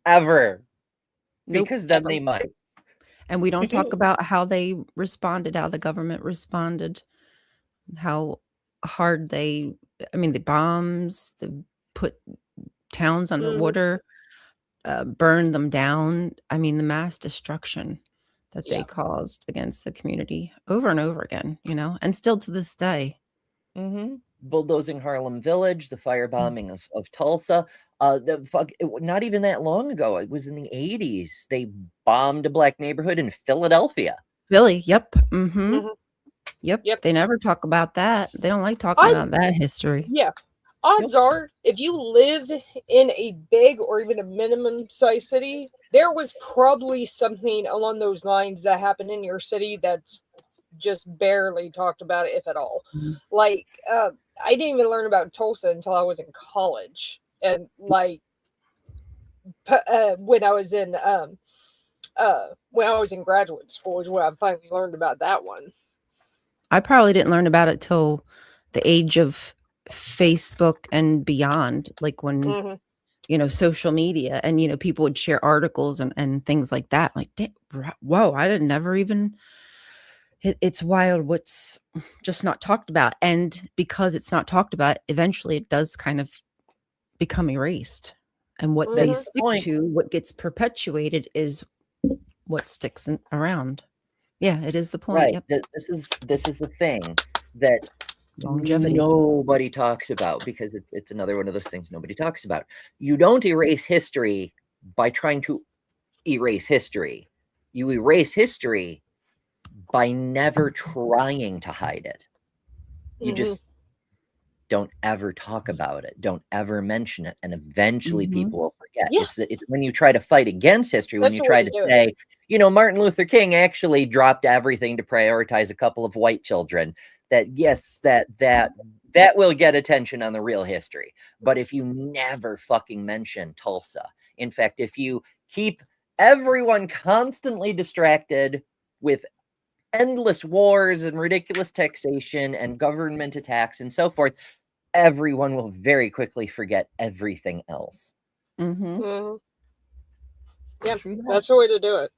D: ever,
C: Nope,
D: because then
C: ever.
D: they might.
C: And we don't talk about how they responded, how the government responded, how hard the bombs, they put towns underwater, burned them down. I mean, the mass destruction that they
E: Yeah.
C: caused against the community over and over again, and still to this day.
D: Mm-hmm. bulldozing Harlem Village, the firebombing of Tulsa. Not even that long ago, it was in the 80s. They bombed a black neighborhood in Philadelphia.
C: Philly, yep. Mm-hmm.
E: Mhm.
C: Yep.
E: Yep.
C: They never talk about that. They don't like talking about that history.
E: Yeah. Odds are, if you live in a big or even a minimum size city, there was probably something along those lines that happened in your city that's just barely talked about, if at all. Like, I didn't even learn about Tulsa until I was in college, and like when I was in graduate school is when I finally learned about that one.
C: I probably didn't learn about it till the age of Facebook and beyond, like when social media and people would share articles and things like that. Like, whoa, I didn't never even. It's wild what's just not talked about, and because it's not talked about, eventually it does kind of become erased. And what they stick to, what gets perpetuated, is what sticks around. Yeah, it is the point.
D: Right.
C: Yep.
D: This is the thing that
C: Longevity.
D: nobody talks about, because it's another one of those things nobody talks about. You don't erase history by trying to erase history. You erase history by never trying to hide it. You just don't ever talk about it, don't ever mention it, and eventually people will forget. It's when you try to fight against history, when you try to say, Martin Luther King actually dropped everything to prioritize a couple of white children, that yes, that will get attention on the real history. But if you never fucking mention Tulsa, in fact, if you keep everyone constantly distracted with endless wars and ridiculous taxation and government attacks and so forth, everyone will very quickly forget everything else.
E: Yeah, that's the way to do it.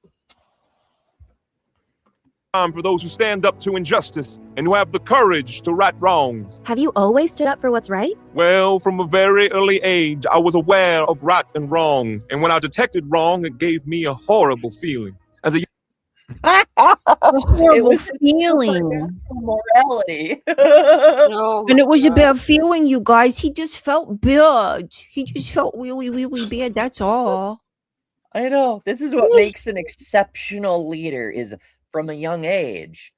H: For those who stand up to injustice and who have the courage to right wrongs.
F: Have you always stood up for what's right?
H: Well, from a very early age, I was aware of right and wrong. And when I detected wrong, it gave me a horrible feeling. As a
C: horrible feeling.
D: Morality.
C: And it was a bad feeling, you guys. He just felt bad. He just felt really, really bad. That's all.
D: I know. This is what makes an exceptional leader, is from a young age,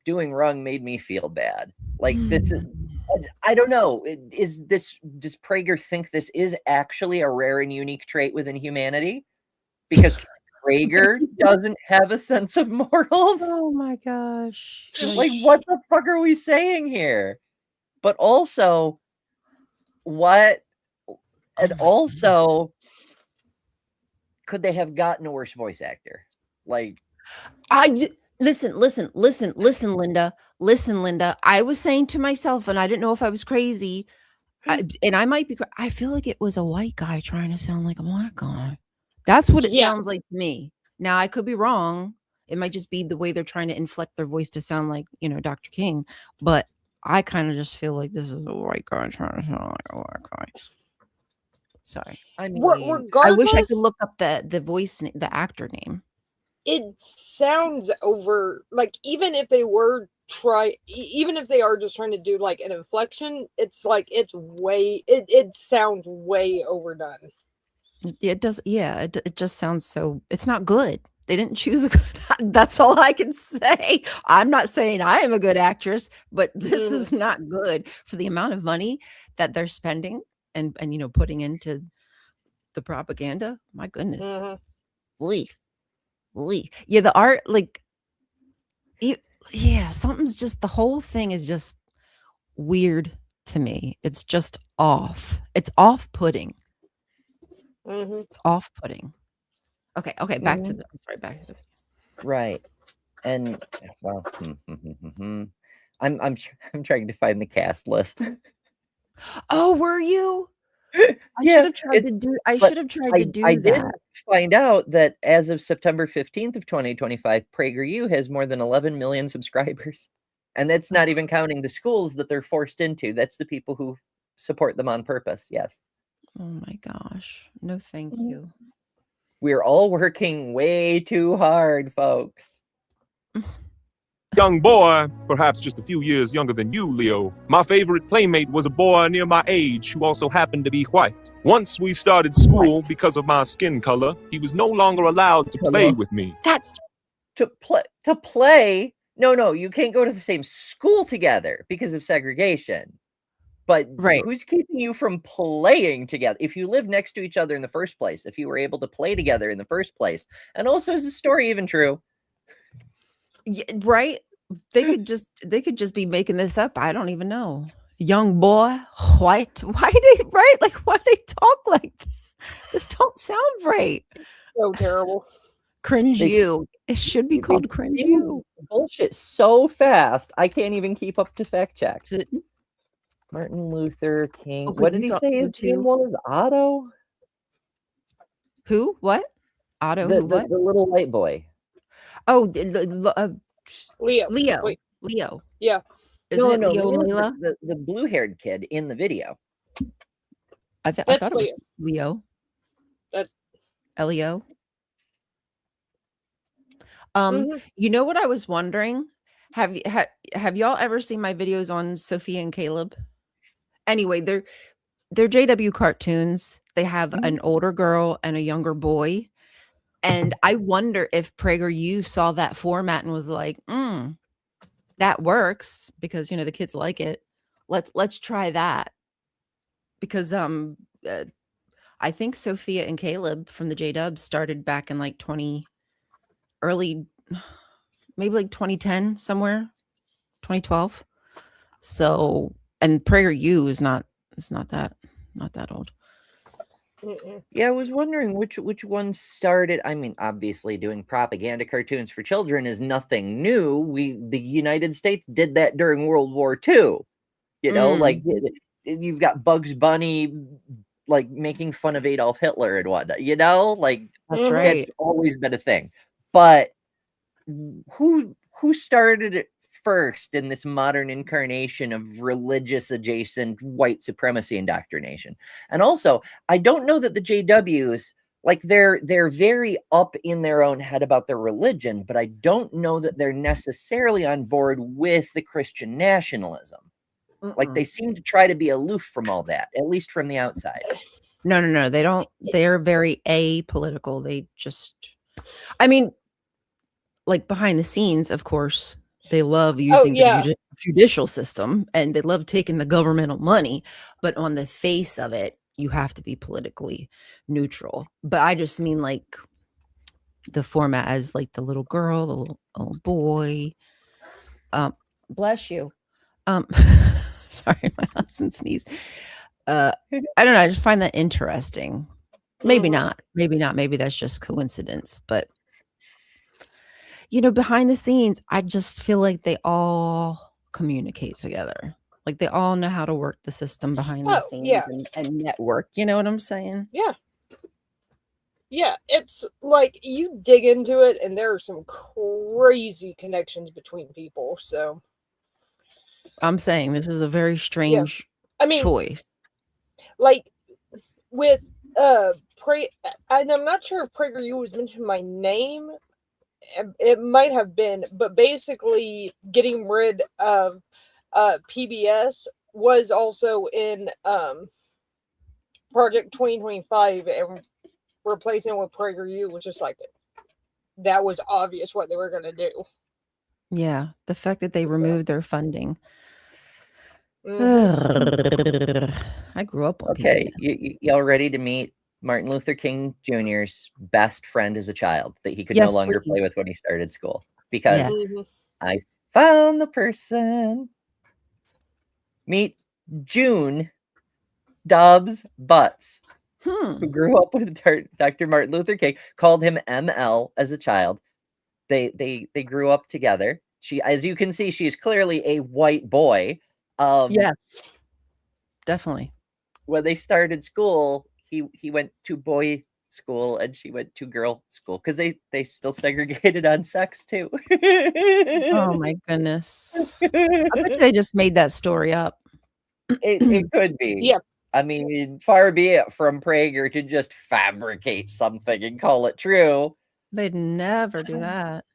D: doing wrong made me feel bad. Like, this is, I don't know. Does Prager think this is actually a rare and unique trait within humanity? Because Prager doesn't have a sense of morals.
C: Oh my gosh.
D: Like, what the fuck are we saying here? But also, could they have gotten a worse voice actor? Like,
C: listen, Linda. Listen, Linda. I was saying to myself, and I didn't know if I was crazy, and I might be. I feel like it was a white guy trying to sound like a black guy. That's what it sounds like to me. Now, I could be wrong. It might just be the way they're trying to inflect their voice to sound like, Dr. King. But I kind of just feel like this is a white guy trying to sound like a white guy. Sorry.
D: I mean,
C: I wish I could look up the voice, the actor name.
E: It sounds over, like, even if they are just trying to do like an inflection, it's like it sounds way overdone.
C: It does. Yeah, it just sounds so. It's not good. They didn't choose a good. That's all I can say. I'm not saying I am a good actress, but this is not good for the amount of money that they're spending and putting into the propaganda. My goodness. Leaf. Yeah, the art, like, something's just, the whole thing is just weird to me. It's just off. It's off-putting. It's off-putting. Okay, back to the
D: right. And well, I'm trying to find the cast list.
C: Oh, were you? I should have tried to do that.
D: I did find out that as of September 15th of 2025, PragerU has more than 11 million subscribers. And that's not even counting the schools that they're forced into. That's the people who support them on purpose. Yes.
C: Oh my gosh. No, thank you.
D: We're all working way too hard, folks.
H: Young boy, perhaps just a few years younger than you, Leo. My favorite playmate was a boy near my age who also happened to be white. Once we started school, because of my skin color, he was no longer allowed to play with me.
B: That's
D: To play? No, you can't go to the same school together because of segregation. But
C: Right.
D: who's keeping you from playing together? If you live next to each other in the first place, if you were able to play together in the first place, and also is the story even true?
C: Yeah, right? They could just be making this up. I don't even know. Young boy, white. Why they right? Like why they talk like this? Don't sound right.
E: So terrible.
C: Cringe
D: They-
C: you. It should be called cringe you.
D: Bullshit so fast. I can't even keep up to fact check. Martin Luther King.
C: Oh, good,
D: What did
C: you
D: he
C: thought
D: say
C: so
D: his
C: too.
D: name was? Otto?
C: Who? What? Otto?
D: The,
C: who?
D: the,
C: What?
D: the little white boy.
C: Oh,
E: Leo.
C: Leo.
E: Wait.
C: Leo.
E: Yeah.
C: Isn't it Leo and
D: Leo,
C: Layla?
D: the blue-haired kid in the video.
C: I
E: That's
C: thought it was
E: Leo.
C: Leo.
E: That's
C: Leo.
E: Mhm.
C: You know what I was wondering? Have y'all ever seen my videos on Sophia and Caleb? Anyway, they're JW cartoons. They have an older girl and a younger boy. And I wonder if PragerU saw that format and was like, that works because the kids like it. Let's try that. Because I think Sophia and Caleb from the J-Dubs started back in like maybe like 2010 somewhere, 2012. So, and PragerU is not that old.
D: Yeah, I was wondering which one started. I mean, obviously doing propaganda cartoons for children is nothing new. The United States did that during World War II. Like you've got Bugs Bunny like making fun of Adolf Hitler and whatnot, like
C: That's right.
D: that's always been a thing. But who started it first in this modern incarnation of religious adjacent white supremacy indoctrination? And also, I don't know that the JWs, like they're very up in their own head about their religion, but I don't know that they're necessarily on board with the Christian nationalism. Like they seem to try to be aloof from all that, at least from the outside.
C: No, they don't. They're very apolitical. They just, I mean, like behind the scenes, of course, they love using the judicial system and they love taking the governmental money. But on the face of it, you have to be politically neutral. But I just mean like the format as like the little girl, the little boy. Bless you. Sorry, my husband sneezed. I don't know. I just find that interesting. Maybe not. Maybe that's just coincidence. But behind the scenes, I just feel like they all communicate together. Like they all know how to work the system behind the scenes and network. You know what I'm saying?
E: Yeah. Yeah, it's like you dig into it and there are some crazy connections between people. So
C: I'm saying this is a very strange choice.
E: Like with and I'm not sure if PragerU was mentioning my name. It might have been, but basically getting rid of PBS was also in Project 2025 and replacing it with PragerU was just like that was obvious what they were going to do.
C: Yeah, the fact that they removed their funding.
E: Mhm.
C: I grew up on
D: Okay,
C: PBS.
D: y'all ready to meet Martin Luther King Jr.'s best friend as a child that he could no
C: Yes,
D: longer
C: please.
D: play with when he started school? Because
C: Yes.
E: Mhm.
D: I found the person. Meet June Dobbs Butts, who grew up with Dr. Martin Luther King, called him ML as a child. They grew up together. She, as you can see, she's clearly a white boy.
C: Yes, definitely.
D: When they started school, he went to boy school and she went to girl school because they still segregated on sex too.
C: Oh my goodness. I bet they just made that story up.
D: It could be.
E: Yeah.
D: I mean, far be it from Prager to just fabricate something and call it true.
C: They'd never do that.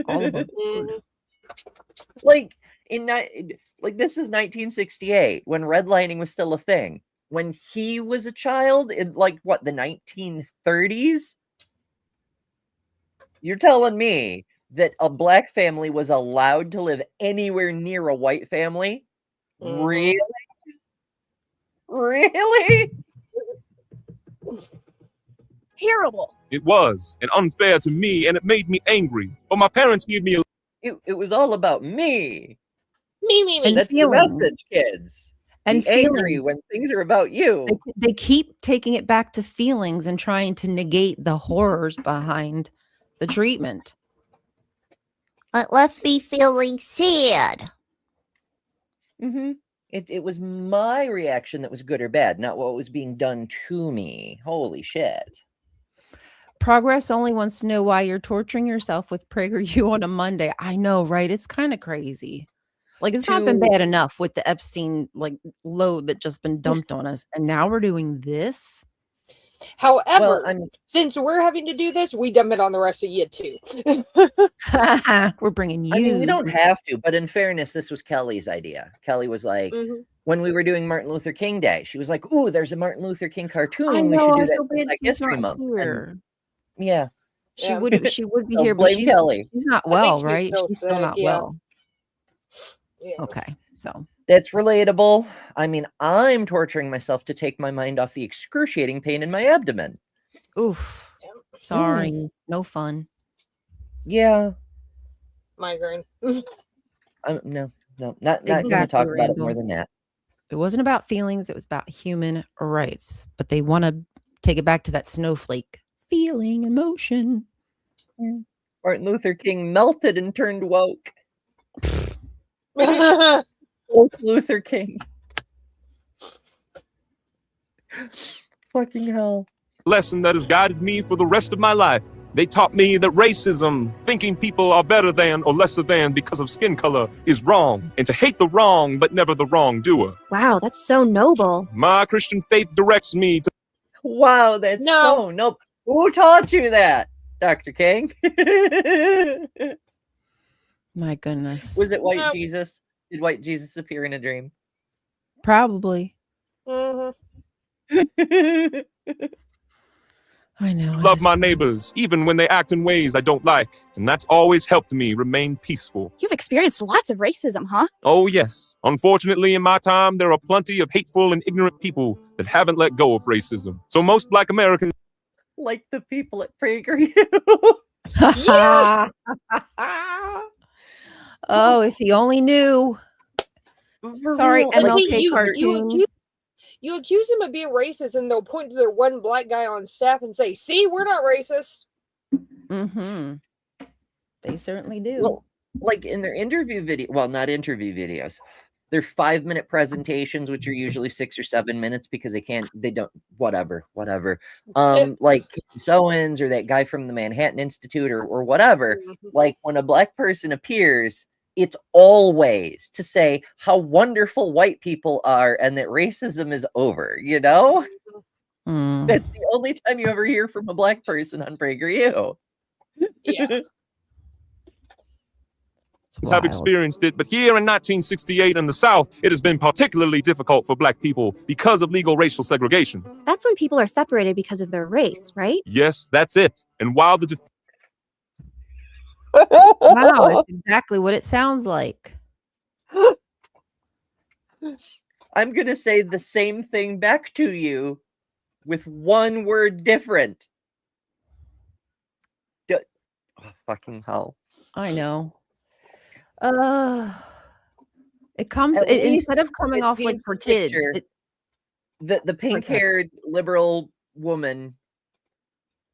C: All of them.
E: Mhm.
D: Like this is 1968 when redlining was still a thing. When he was a child in the 1930s, you're telling me that a black family was allowed to live anywhere near a white family?
E: Mhm.
D: Really?
B: Terrible.
H: It was and unfair to me, and it made me angry. But my parents gave me a
D: It was all about me.
E: Me.
C: And
D: That's the
C: feelings.
D: message, kids.
C: And
D: Be angry
C: feelings.
D: when things are about you.
C: They keep taking it back to feelings and trying to negate the horrors behind the treatment.
I: Let's be feeling sad.
D: Mm-hmm. It was my reaction that was good or bad, not what was being done to me. Holy shit.
C: Progress only wants to know why you're torturing yourself with PragerU on a Monday. I know, right? It's kind of crazy. Like, it's not been bad enough with the Epstein load that just been dumped on us, and now we're doing this.
E: However,
D: Well,
E: since we're having to do this, we dump it on the rest of you too.
C: We're bringing you.
D: I mean, we don't have to, but in fairness, this was Kelly's idea. Kelly was like,
E: Mhm.
D: when we were doing Martin Luther King Day, she was like, "Ooh, there's a Martin Luther King cartoon.
C: I
D: we
C: know.
D: should do
C: I
D: that
C: feel
D: for
C: bad
D: Black
C: she's
D: History
C: not
D: Month."
C: here.
D: And yeah,
C: She
E: Yeah.
C: would be
D: So
C: here, but
D: blame Kelly.
C: she's not
E: I think
C: well,
E: she's
C: right?
E: still
C: She's still
E: sick,
C: not
E: yeah.
C: well.
E: Yeah.
C: Okay, so
D: That's relatable. I mean, I'm torturing myself to take my mind off the excruciating pain in my abdomen.
C: oof. Sorry, no fun.
D: Yeah,
E: Migraine.
D: no, not going to
C: Exactly,
D: talk about it more
C: Randall.
D: than that.
C: It wasn't about feelings, it was about human rights. But they want to take it back to that snowflake feeling emotion.
D: Martin Luther King melted and turned woke. Woke Luther King. Fucking hell.
H: lesson that has guided me for the rest of my life. They taught me that racism, thinking people are better than or lesser than because of skin color, is wrong, and to hate the wrong but never the wrongdoer.
F: Wow, that's so noble.
H: My Christian faith directs me to
D: Wow, that's so nope. Who taught you that, Dr. King?
C: My goodness.
D: Was it White Jesus? Did White Jesus appear in a dream?
C: Probably.
E: Mhm.
C: I know.
H: love my neighbors, even when they act in ways I don't like. And that's always helped me remain peaceful.
B: You've experienced lots of racism, huh?
H: Oh, yes. Unfortunately, in my time, there are plenty of hateful and ignorant people that haven't let go of racism. So most Black Americans,
D: like the people at PragerU.
E: Yeah.
C: Oh, if he only knew. Sorry,
D: real,
C: MLK cartoon.
E: You accuse them of being racist, and they'll point to their one black guy on staff and say, "See, we're not racist."
C: Mm-hmm. They certainly do.
D: Well, like in their interview video, well, not interview videos. They're 5-minute presentations, which are usually 6 or 7 minutes because they don't, whatever. Like Candace Owens or that guy from the Manhattan Institute or whatever. Like when a Black person appears, it's always to say how wonderful white people are and that racism is over, you know?
C: Mm.
D: That's the only time you ever hear from a Black person on PragerU.
E: Yeah.
H: have experienced it, but here in 1968 in the South, it has been particularly difficult for Black people because of legal racial segregation.
F: That's when people are separated because of their race, right?
H: Yes, that's it. And while the
C: Wow, it's exactly what it sounds like.
D: I'm going to say the same thing back to you with one word different. Oh, fucking hell.
C: I know. It comes
D: At
C: instead of
D: least
C: coming
D: it
C: off like
D: paints
C: for
D: the
C: kids.
D: picture. The pink-haired liberal woman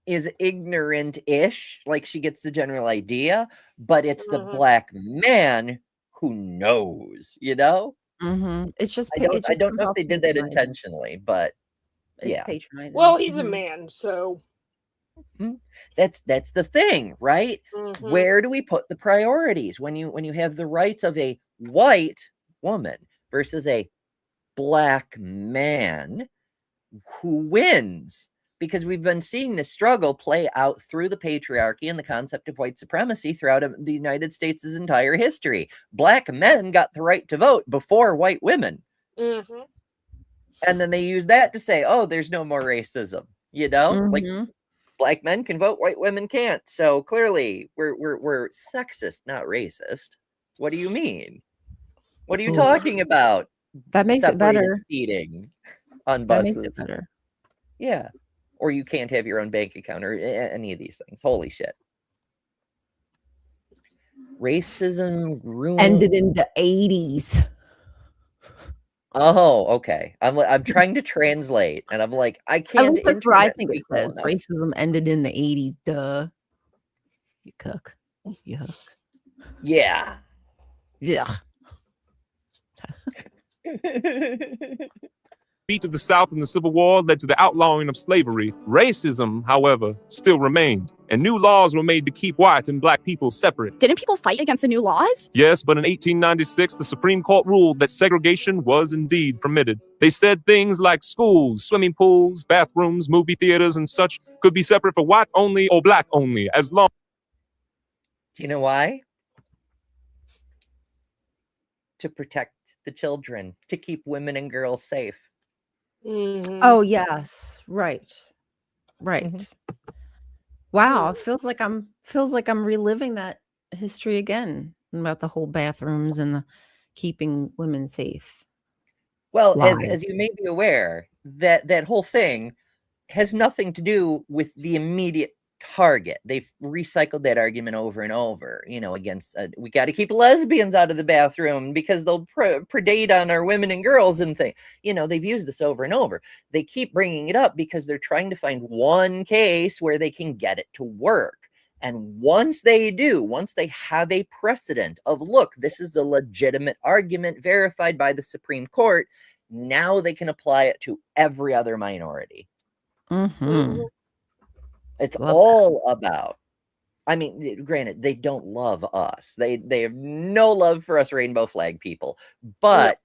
D: is ignorant-ish, like she gets the general idea, but it's the Black man who knows, you know?
C: Mm-hmm. It's just
D: I don't know if they did that intentionally, but
C: it's
D: yeah.
C: patronizing.
E: Well, he's a man, so
D: That's the thing, right?
E: Mhm.
D: Where do we put the priorities when you have the rights of a white woman versus a Black man? Who wins? because we've been seeing this struggle play out through the patriarchy and the concept of white supremacy throughout the United States' entire history. Black men got the right to vote before white women.
E: Mm-hmm.
D: And then they use that to say, oh, there's no more racism, you know? Like, black men can vote, white women can't. So clearly we're sexist, not racist. What do you mean? What are you talking about?
C: That makes it better.
D: Seating on
C: That
D: buses.
C: makes it better.
D: Yeah. Or you can't have your own bank account or any of these things. Holy shit. Racism ruined.
C: Ended in the 80s.
D: Oh, okay. I'm trying to translate, and I'm like, I can't.
C: That's where I think it
D: speak well
C: says
D: enough.
C: racism ended in the 80s. Duh. You cook. Yuck.
D: Yeah.
C: Yeah.
H: Defeat of the South in the Civil War led to the outlawing of slavery. Racism, however, still remained, and new laws were made to keep white and black people separate.
B: Didn't people fight against the new laws?
H: Yes, but in 1896, the Supreme Court ruled that segregation was indeed permitted. They said things like schools, swimming pools, bathrooms, movie theaters, and such could be separate for white only or black only, as long.
D: Do you know why? To protect the children, to keep women and girls safe.
E: Mm-hmm.
C: Oh yes, right. Wow, it feels like I'm reliving that history again about the whole bathrooms and the keeping women safe.
D: Well, as you may be aware, that whole thing has nothing to do with the immediate target. They've recycled that argument over and over, against we got to keep lesbians out of the bathroom because they'll predate on our women and girls and things. They've used this over and over. They keep bringing it up because they're trying to find one case where they can get it to work. And once they have a precedent of, look, this is a legitimate argument verified by the Supreme Court, now they can apply it to every other minority. It's all about, granted, they don't love us. They have no love for us rainbow flag people, but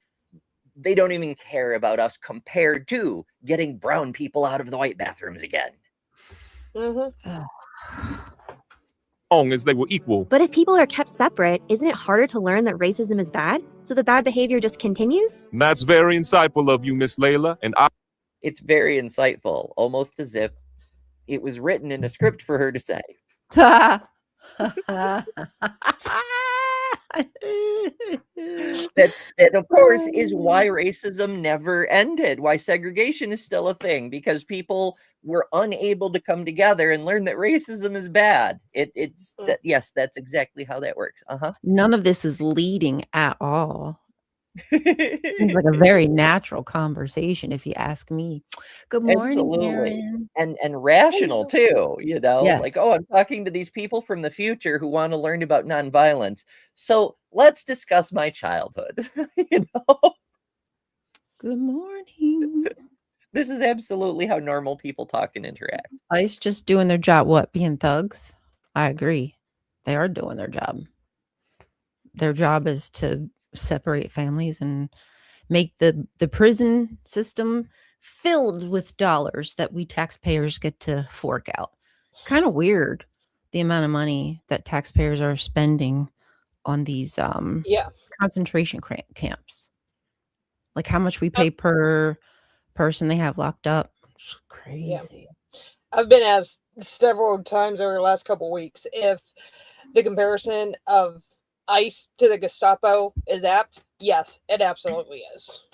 D: they don't even care about us compared to getting brown people out of the white bathrooms again.
H: Long as they were equal.
F: But if people are kept separate, isn't it harder to learn that racism is bad? So the bad behavior just continues?
H: That's very insightful of you, Miss Layla, and
D: It's very insightful, almost as if it was written in a script for her to say. That of course is why racism never ended, why segregation is still a thing, because people were unable to come together and learn that racism is bad. Yes, that's exactly how that works.
C: None of this is leading at all. Seems like a very natural conversation, if you ask me. Good morning,
D: Absolutely.
C: Aaron.
D: And rational too,
C: Yes.
D: like, oh, I'm talking to these people from the future who want to learn about nonviolence. So let's discuss my childhood.
C: Good morning.
D: This is absolutely how normal people talk and interact.
C: ICE just doing their job. What, being thugs? I agree. They are doing their job. Their job is to separate families and make the prison system filled with dollars that we taxpayers get to fork out. It's kind of weird, the amount of money that taxpayers are spending on these concentration camps. Like how much we pay per person they have locked up. It's crazy.
E: Yeah. I've been asked several times over the last couple weeks if the comparison of ICE to the Gestapo is apt. Yes, it absolutely is.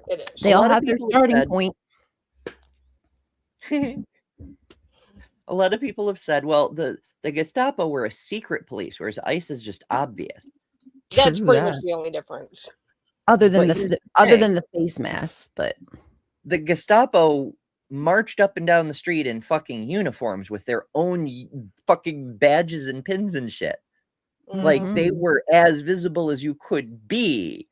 E: It is.
C: They all have their starting point.
D: A lot of people have said, well, the Gestapo were a secret police, whereas ICE is just obvious.
E: That's pretty much the only difference.
C: Other than the face masks, but
D: the Gestapo marched up and down the street in fucking uniforms with their own fucking badges and pins and shit. Like they were as visible as you could be.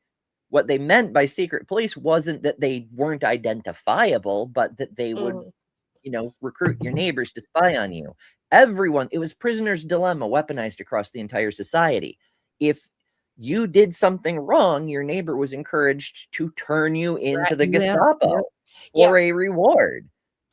D: What they meant by secret police wasn't that they weren't identifiable, but that they would, recruit your neighbors to spy on you. Everyone, it was prisoner's dilemma weaponized across the entire society. If you did something wrong, your neighbor was encouraged to turn you into the Gestapo. for a reward.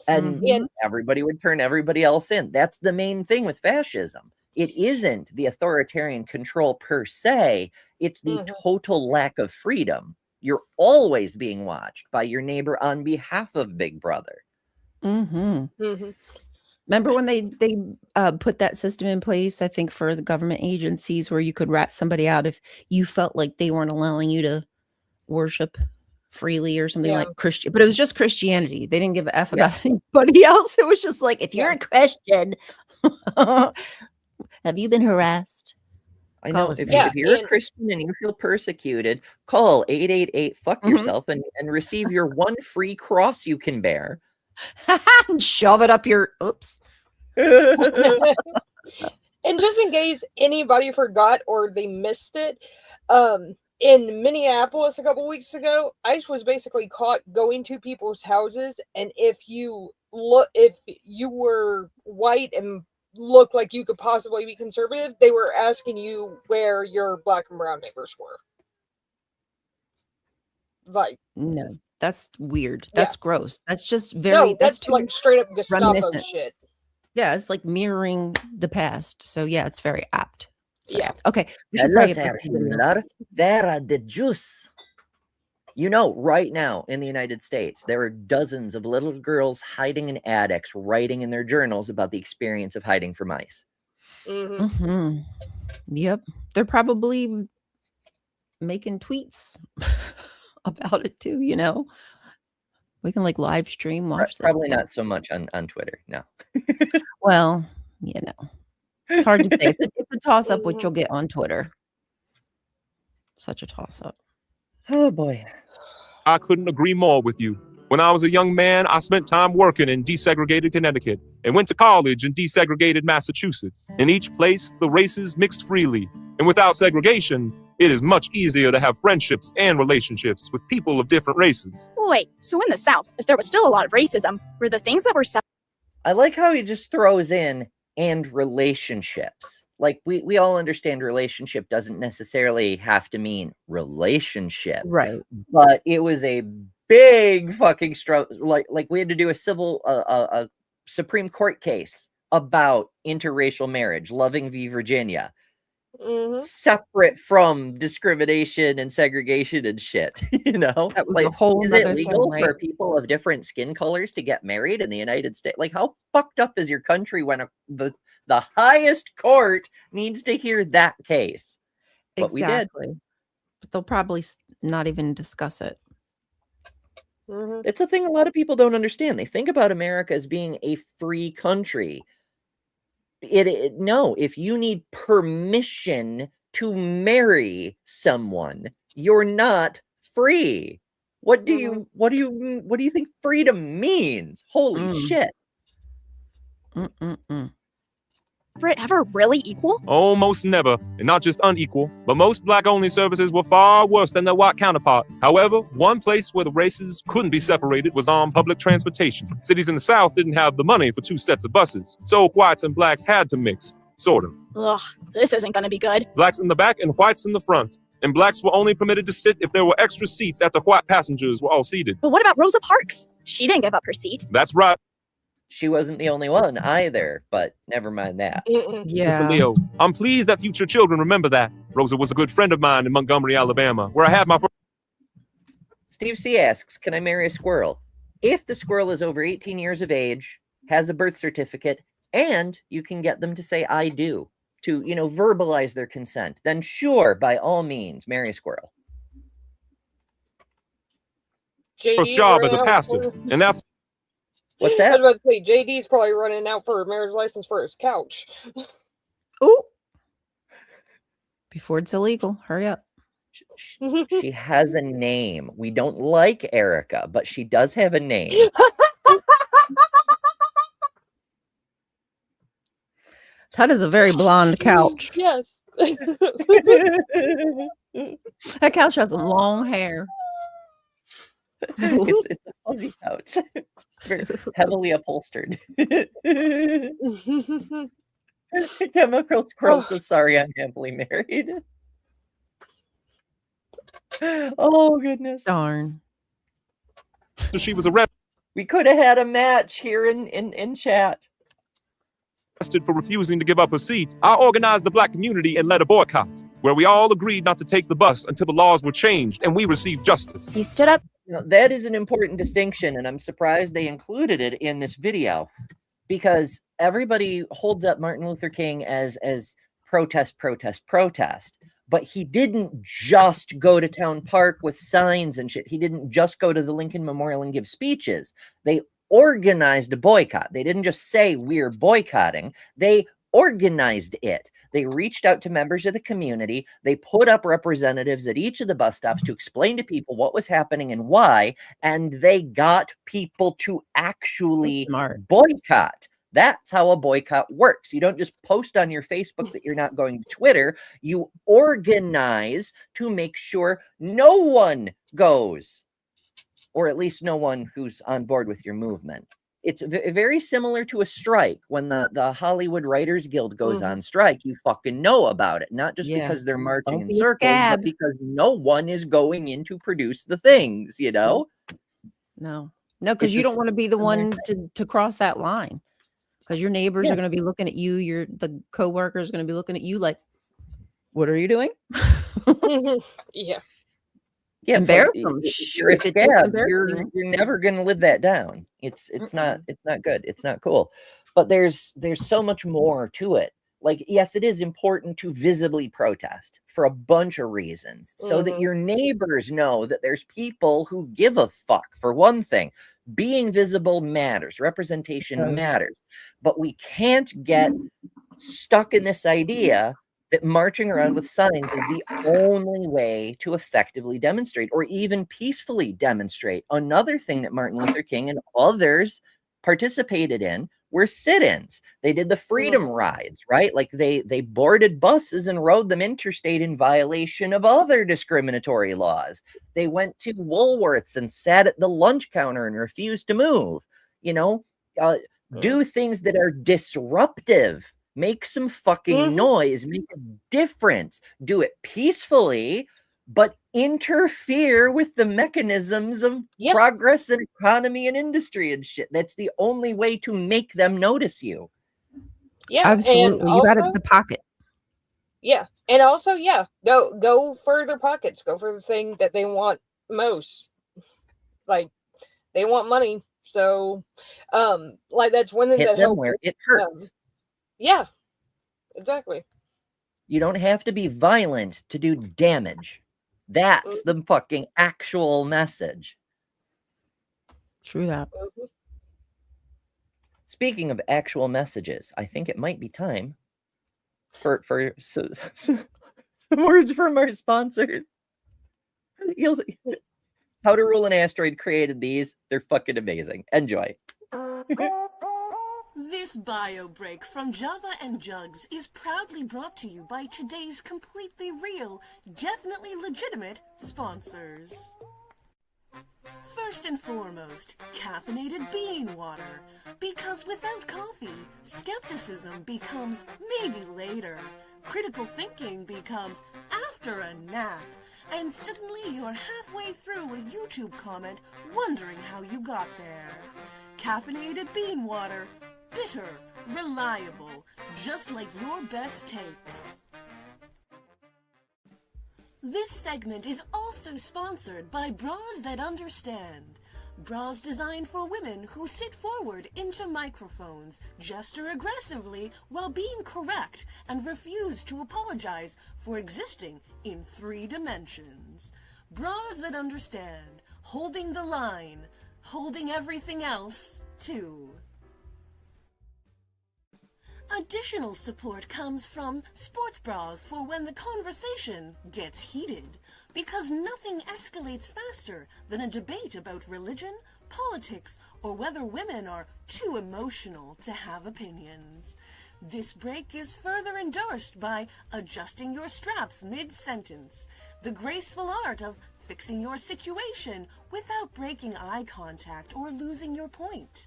D: And
C: Mhm.
D: everybody would turn everybody else in. That's the main thing with fascism. It isn't the authoritarian control per se, it's the total lack of freedom. You're always being watched by your neighbor on behalf of Big Brother.
C: Remember when they put that system in place, I think, for the government agencies where you could rat somebody out if you felt like they weren't allowing you to worship freely or something like Christian, but it was just Christianity. They didn't give a F about anybody else. It was just like, if you're a Christian, have you been harassed?
D: I know. If you're a Christian and you feel persecuted, call 888 fuck yourself and receive your one free cross you can bear.
C: And shove it up your oops.
E: And just in case anybody forgot or they missed it, in Minneapolis a couple weeks ago, ICE was basically caught going to people's houses, and if you were white and looked like you could possibly be conservative, they were asking you where your black and brown neighbors were. Like,
C: no, that's weird. That's gross. That's just very.
E: No, that's like straight up Gestapo shit.
C: Yeah, it's like mirroring the past. So yeah, it's very apt.
E: Yeah.
C: Okay.
D: Vera the juice. You know, right now in the United States, there are dozens of little girls hiding in attics, writing in their journals about the experience of hiding from ICE.
C: Yep. They're probably making tweets about it too, you know. We can like live stream watch this.
D: Probably not so much on Twitter, no.
C: Well, you know. It's hard to say. It's a toss-up what you'll get on Twitter. Such a toss-up.
D: Oh boy.
H: I couldn't agree more with you. When I was a young man, I spent time working in desegregated Connecticut and went to college in desegregated Massachusetts. In each place, the races mixed freely. And without segregation, it is much easier to have friendships and relationships with people of different races.
B: Wait, so in the South, if there was still a lot of racism, were the things that were
D: I like how he just throws in and relationships. Like we all understand relationship doesn't necessarily have to mean relationship.
C: Right.
D: But it was a big fucking struggle. Like we had to do a Supreme Court case about interracial marriage, Loving v. Virginia. Separate from discrimination and segregation and shit, you know?
C: That was
D: like,
C: a whole
D: is it
C: other
D: legal
C: thing,
D: for
C: right?
D: people of different skin colors to get married in the United States? Like, how fucked up is your country when the highest court needs to hear that case? But
C: Exactly.
D: we did.
C: But they'll probably not even discuss it.
D: It's a thing a lot of people don't understand. They think about America as being a free country. No, if you need permission to marry someone, you're not free. What do you think freedom means? Holy shit.
B: ever really equal?
H: Almost never, and not just unequal, but most black-only services were far worse than their white counterpart. However, one place where the races couldn't be separated was on public transportation. Cities in the South didn't have the money for 2 sets of buses, so whites and blacks had to mix, sort of.
B: Ugh, this isn't gonna be good.
H: Blacks in the back and whites in the front. And blacks were only permitted to sit if there were extra seats after white passengers were all seated.
B: But what about Rosa Parks? She didn't give up her seat.
H: That's right.
D: She wasn't the only one either, but never mind that.
C: Yeah.
H: Mr. Leo, I'm pleased that future children remember that. Rosa was a good friend of mine in Montgomery, Alabama, where I had my first...
D: Steve C. asks, can I marry a squirrel? If the squirrel is over 18 years of age, has a birth certificate, and you can get them to say, I do, to, verbalize their consent, then sure, by all means, marry a squirrel.
H: First job as a pastor, and after...
D: What's that?
E: I was about to say, JD's probably running out for a marriage license for his couch.
C: Ooh. Before it's illegal. Hurry up.
D: She has a name. We don't like Erica, but she does have a name.
C: That is a very blonde couch.
E: Yes.
C: That couch has some long hair.
D: It's a fuzzy couch. Very heavily upholstered. Chemical Squirrel says, sorry, I'm happily married. Oh, goodness.
C: Darn.
H: she was arrested
D: We could have had a match here in chat.
H: for refusing to give up her seat, I organized the black community and led a boycott, where we all agreed not to take the bus until the laws were changed and we received justice.
F: You stood up.
D: Now, that is an important distinction, and I'm surprised they included it in this video, because everybody holds up Martin Luther King as protest, protest, protest. But he didn't just go to Town Park with signs and shit. He didn't just go to the Lincoln Memorial and give speeches. They organized a boycott. They didn't just say we're boycotting. They organized it. They reached out to members of the community. They put up representatives at each of the bus stops to explain to people what was happening and why. And they got people to actually boycott. That's how a boycott works. You don't just post on your Facebook that you're not going to Twitter. You organize to make sure no one goes, or at least no one who's on board with your movement. It's very similar to a strike. When the Hollywood Writers Guild goes on strike, you fucking know about it. Not just because they're marching in circles, but because no one is going in to produce the things, you know?
C: No, because you don't want to be the one to cross that line. Because your neighbors are going to be looking at you. The coworker is going to be looking at you like, what are you doing?
E: Yeah.
D: Yeah,
C: embarrass
D: but
C: them.
D: if you're a scab, you're never going to live that down. It's not good. It's not cool. But there's so much more to it. Like, yes, it is important to visibly protest for a bunch of reasons, so that your neighbors know that there's people who give a fuck. For one thing, being visible matters. Representation matters. But we can't get stuck in this idea that marching around with signs is the only way to effectively demonstrate or even peacefully demonstrate. Another thing that Martin Luther King and others participated in were sit-ins. They did the freedom rides, right? Like they boarded buses and rode them interstate in violation of other discriminatory laws. They went to Woolworths and sat at the lunch counter and refused to move. You know, do things that are disruptive. Make some fucking noise, make a difference, do it peacefully, but interfere with the mechanisms of progress and economy and industry and shit. That's the only way to make them notice you.
E: Yeah,
C: absolutely.
E: And
C: you got it in the pocket.
E: Yeah, and also, go for their pockets. Go for the thing that they want most. Like, they want money, so like that's one thing
D: Hit
E: that
D: them
E: helps.
D: where it hurts.
E: Yeah, exactly.
D: You don't have to be violent to do damage. That's the fucking actual message.
C: True that.
D: Speaking of actual messages, I think it might be time for some words from our sponsors. How to Rule an Asteroid created these. They're fucking amazing. Enjoy.
J: This bio break from Java and Jugs is proudly brought to you by today's completely real, definitely legitimate sponsors. First and foremost, caffeinated bean water. Because without coffee, skepticism becomes maybe later. Critical thinking becomes after a nap. And suddenly you're halfway through a YouTube comment wondering how you got there. Caffeinated bean water. Bitter, reliable, just like your best takes. This segment is also sponsored by Bras That Understand. Bras designed for women who sit forward into microphones, gesture aggressively while being correct, and refuse to apologize for existing in 3 dimensions. Bras That Understand, holding the line, holding everything else, too. Additional support comes from sports bras for when the conversation gets heated, because nothing escalates faster than a debate about religion, politics, or whether women are too emotional to have opinions. This break is further endorsed by adjusting your straps mid-sentence, the graceful art of fixing your situation without breaking eye contact or losing your point.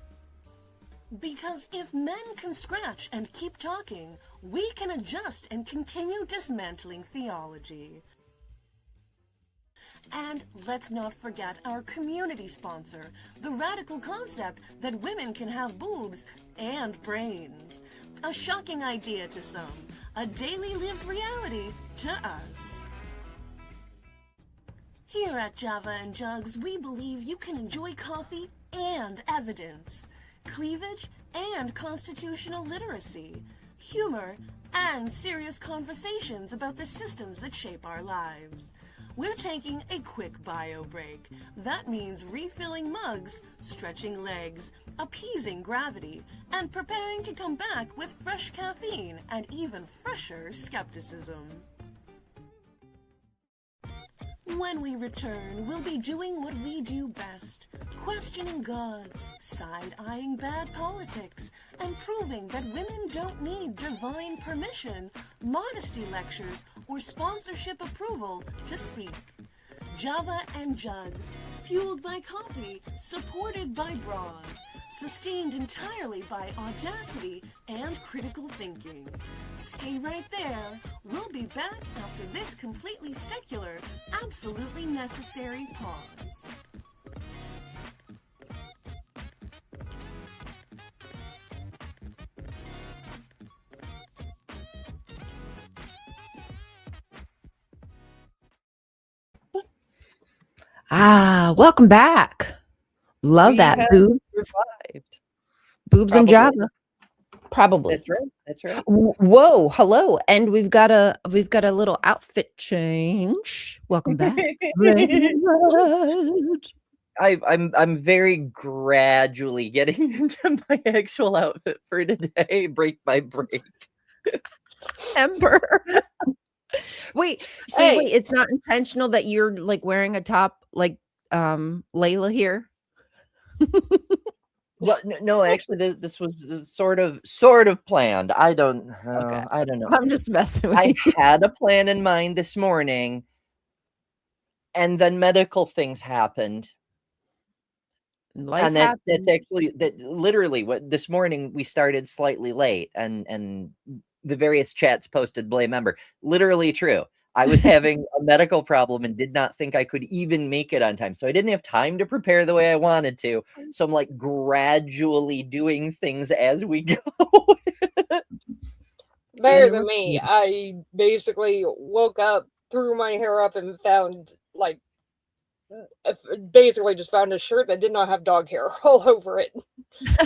J: Because if men can scratch and keep talking, we can adjust and continue dismantling theology. And let's not forget our community sponsor, the radical concept that women can have boobs and brains. A shocking idea to some, a daily lived reality to us. Here at Java and Jugs, we believe you can enjoy coffee and evidence, cleavage and constitutional literacy, humor and serious conversations about the systems that shape our lives. We're taking a quick bio break. That means refilling mugs, stretching legs, appeasing gravity, and preparing to come back with fresh caffeine and even fresher skepticism. When we return, we'll be doing what we do best, questioning gods, side-eyeing bad politics, and proving that women don't need divine permission, modesty lectures, or sponsorship approval to speak. Java and Jugs, fueled by coffee, supported by bras, sustained entirely by audacity and critical thinking. Stay right there. We'll be back after this completely secular, absolutely necessary pause.
C: Welcome back. Love
D: We
C: that.
D: have
C: Boobs.
D: survived.
C: Boobs and
D: Probably.
C: Java. Probably.
D: That's right. That's right.
C: Whoa, hello. And we've got a little outfit change. Welcome back.
D: I'm very gradually getting into my actual outfit for today, break by break.
C: Ember. Wait, so
E: Hey.
C: wait, it's not intentional that you're like wearing a top like Layla here?
D: Well, no, actually, this was sort of planned. I don't know.
C: I'm just messing with
D: I
C: you.
D: had a plan in mind this morning, and then medical things happened.
C: Life
D: And
C: happens.
D: that's actually literally what this morning we started slightly late, and the various chats posted blame Ember. Literally true. I was having a medical problem and did not think I could even make it on time. So I didn't have time to prepare the way I wanted to. So I'm like gradually doing things as we go.
E: Better than me. I basically woke up, threw my hair up, and found like basically just found a shirt that did not have dog hair all over it.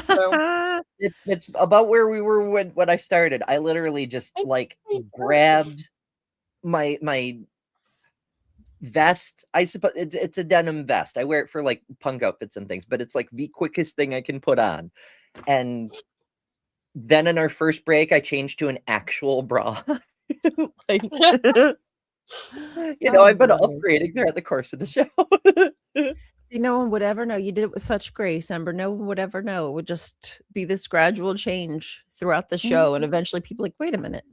E: So
D: It's about where we were when I started. I literally just like grabbed my vest. I suppose it's a denim vest. I wear it for like punk outfits and things, but it's like the quickest thing I can put on. And then in our first break, I changed to an actual bra. Like, I've been upgrading throughout the course of the show.
C: See, no one would ever know. You did it with such grace, Ember. No one would ever know. It would just be this gradual change throughout the show. And eventually people like, wait a minute.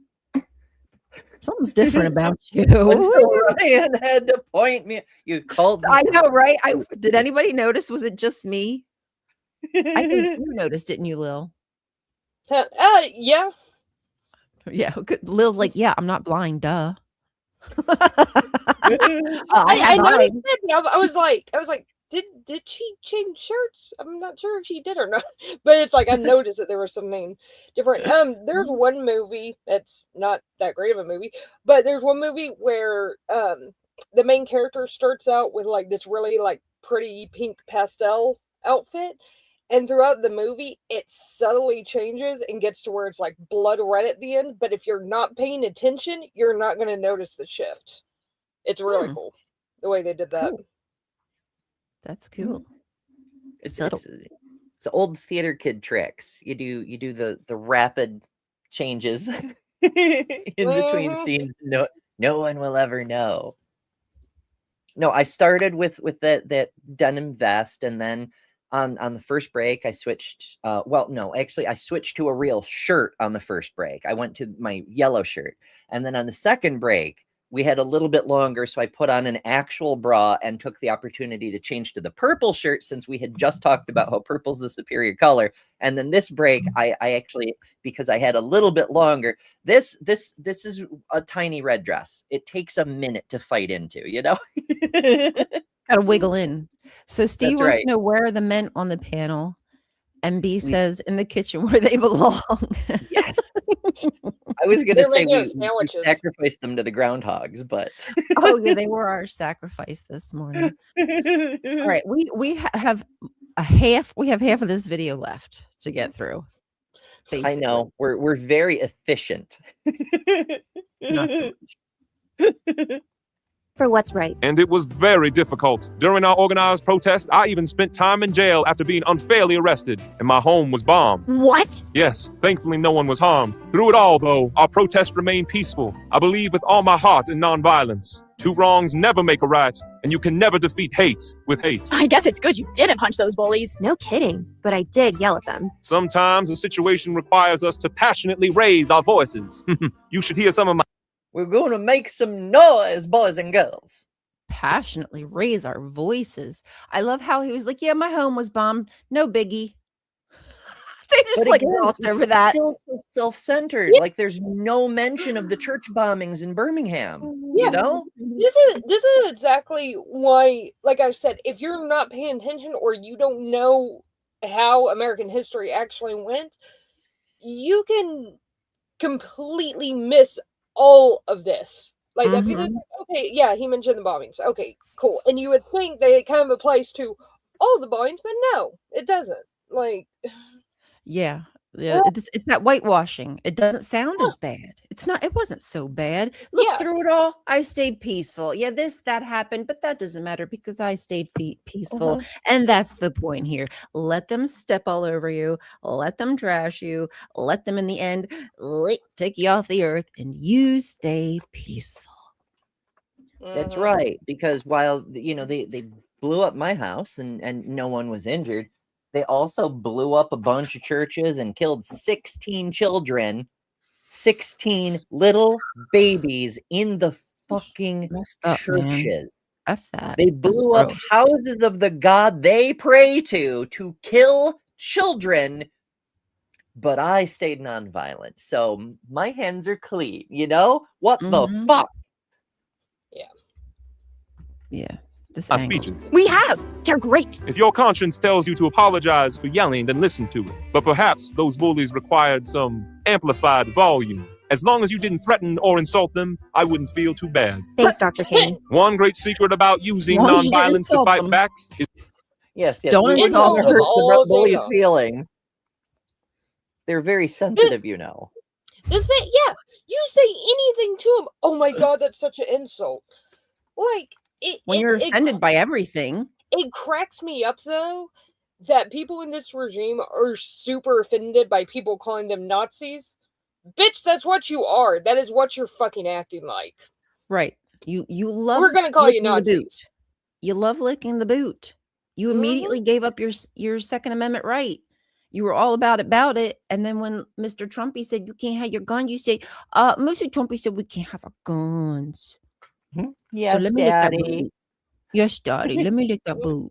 C: Something's different about you.
D: Until Ryan had to point me. You called me.
C: I know, right? Did anybody notice? Was it just me? I think you noticed, didn't you, Lil?
E: yeah.
C: Yeah. Lil's like, yeah, I'm not blind, duh.
E: I noticed it, but I was like, did she change shirts? I'm not sure if she did or not, but it's like I noticed that there was something different. There's one movie that's not that great of a movie, but there's one movie where the main character starts out with like this really like pretty pink pastel outfit, and throughout the movie it subtly changes and gets to where it's like blood red at the end. But if you're not paying attention, you're not going to notice the shift. It's really cool the way they did that.
C: Cool. That's cool.
D: It's old theater kid tricks. You do the rapid changes in between scenes. No one will ever know. No, I started with that denim vest, and then on the first break I switched. I switched to a real shirt on the first break. I went to my yellow shirt, and then on the second break we had a little bit longer, so I put on an actual bra and took the opportunity to change to the purple shirt since we had just talked about how purple's the superior color. And then this break, I actually, because I had a little bit longer, this is a tiny red dress. It takes a minute to fight into, you know?
C: Gotta wiggle in. So Steve
D: That's
C: wants
D: right.
C: to know, where are the men on the panel? MB says in the kitchen where they belong.
D: Yes. I was going to
E: They're
D: say
E: making
D: we
E: sandwiches.
D: sacrificed them to the groundhogs, but
C: Oh yeah, they were our sacrifice this morning. All right, we have half of this video left to get through.
D: I
C: basically.
D: know we're very efficient.
C: Not so much.
F: For what's right.
H: And it was very difficult. During our organized protest, I even spent time in jail after being unfairly arrested, and my home was bombed.
B: What?
H: Yes, thankfully no one was harmed. Through it all, though, our protest remained peaceful. I believe with all my heart in nonviolence. Two wrongs never make a right, and you can never defeat hate with hate.
B: I guess it's good you didn't punch those bullies.
F: No kidding, but I did yell at them.
H: Sometimes a situation requires us to passionately raise our voices. You should hear some of my
D: We're going to make some noise, boys and girls.
C: Passionately raise our voices. I love how he was like, yeah, my home was bombed. No biggie. They just
D: But
C: like
D: again,
C: glossed over
D: it's
C: that.
D: still so self-centered. Like there's no mention of the church bombings in Birmingham.
E: Yeah.
D: You know?
E: This is exactly why, like I said, if you're not paying attention or you don't know how American history actually went, you can completely miss all of this. Like that, because okay, yeah, he mentioned the bombings. Okay, cool. And you would think that it kind of applies to all the bombings, but no, it doesn't. Like,
C: Yeah. Yeah. It's that whitewashing. It doesn't sound as bad. It's not, it wasn't so bad. Look,
E: Yeah.
C: through it all, I stayed peaceful. Yeah, that happened, but that doesn't matter because I stayed peaceful. And that's the point here. Let them step all over you, let them trash you, let them in the end take you off the earth, and you stay peaceful.
D: That's right. Because while you know they blew up my house and no one was injured, they also blew up a bunch of churches and killed 16 children, 16 little babies in the fucking
C: Messed up, man.
D: churches.
C: F that.
D: They
C: That's
D: blew up
C: gross.
D: houses of the God they pray to kill children. But I stayed nonviolent. So my hands are clean. You know? What the fuck?
C: Yeah. This
H: my
C: angle's
H: speeches.
B: We have. They're great.
H: If your conscience tells you to apologize for yelling, then listen to it. But perhaps those bullies required some amplified volume. As long as you didn't threaten or insult them, I wouldn't feel too bad.
F: Thanks, Dr. King.
H: One great secret about using
C: As long as you didn't
H: nonviolence to
C: insult
H: fight
C: them.
H: back is
D: Yes.
C: Don't
D: we
C: insult
D: want to
C: them
D: hurt
E: all
D: the bully's
E: day long.
D: feelings. They're very sensitive, you know.
E: the thing, yeah, you say anything to him. Oh my god, that's such an insult. Like
C: when you're offended by everything.
E: It cracks me up though that people in this regime are super offended by people calling them Nazis. Bitch, that's what you are. That is what you're fucking acting like.
C: Right. You love
E: We're gonna call you
C: licking the
E: Nazis.
C: boot. You love licking the boot. You immediately gave up your Second Amendment right. You were all about it. And then when Mr. Trumpy said you can't have your gun, you say, Mr. Trumpy said we can't have our guns.
D: Yes,
C: So let me lick that
D: Daddy.
C: boot. Yes, Daddy. Let me lick that boot.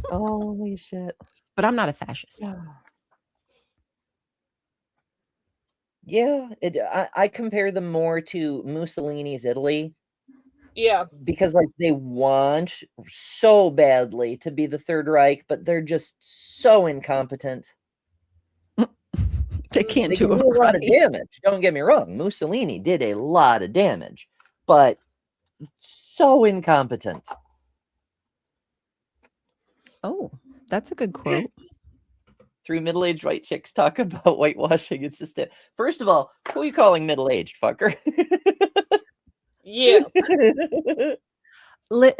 D: Holy shit.
C: But I'm not a fascist.
D: Yeah, I compare them more to Mussolini's Italy.
E: Yeah.
D: Because like they want so badly to be the Third Reich, but they're just so incompetent.
C: They can't
D: They
C: do
D: can
C: it
D: do a lot of
C: right.
D: damage. Don't get me wrong. Mussolini did a lot of damage, but so incompetent.
C: Oh, that's a good quote.
D: Three middle-aged white chicks talk about whitewashing. It's just a, first of all, who are you calling middle-aged, fucker?
E: Yeah.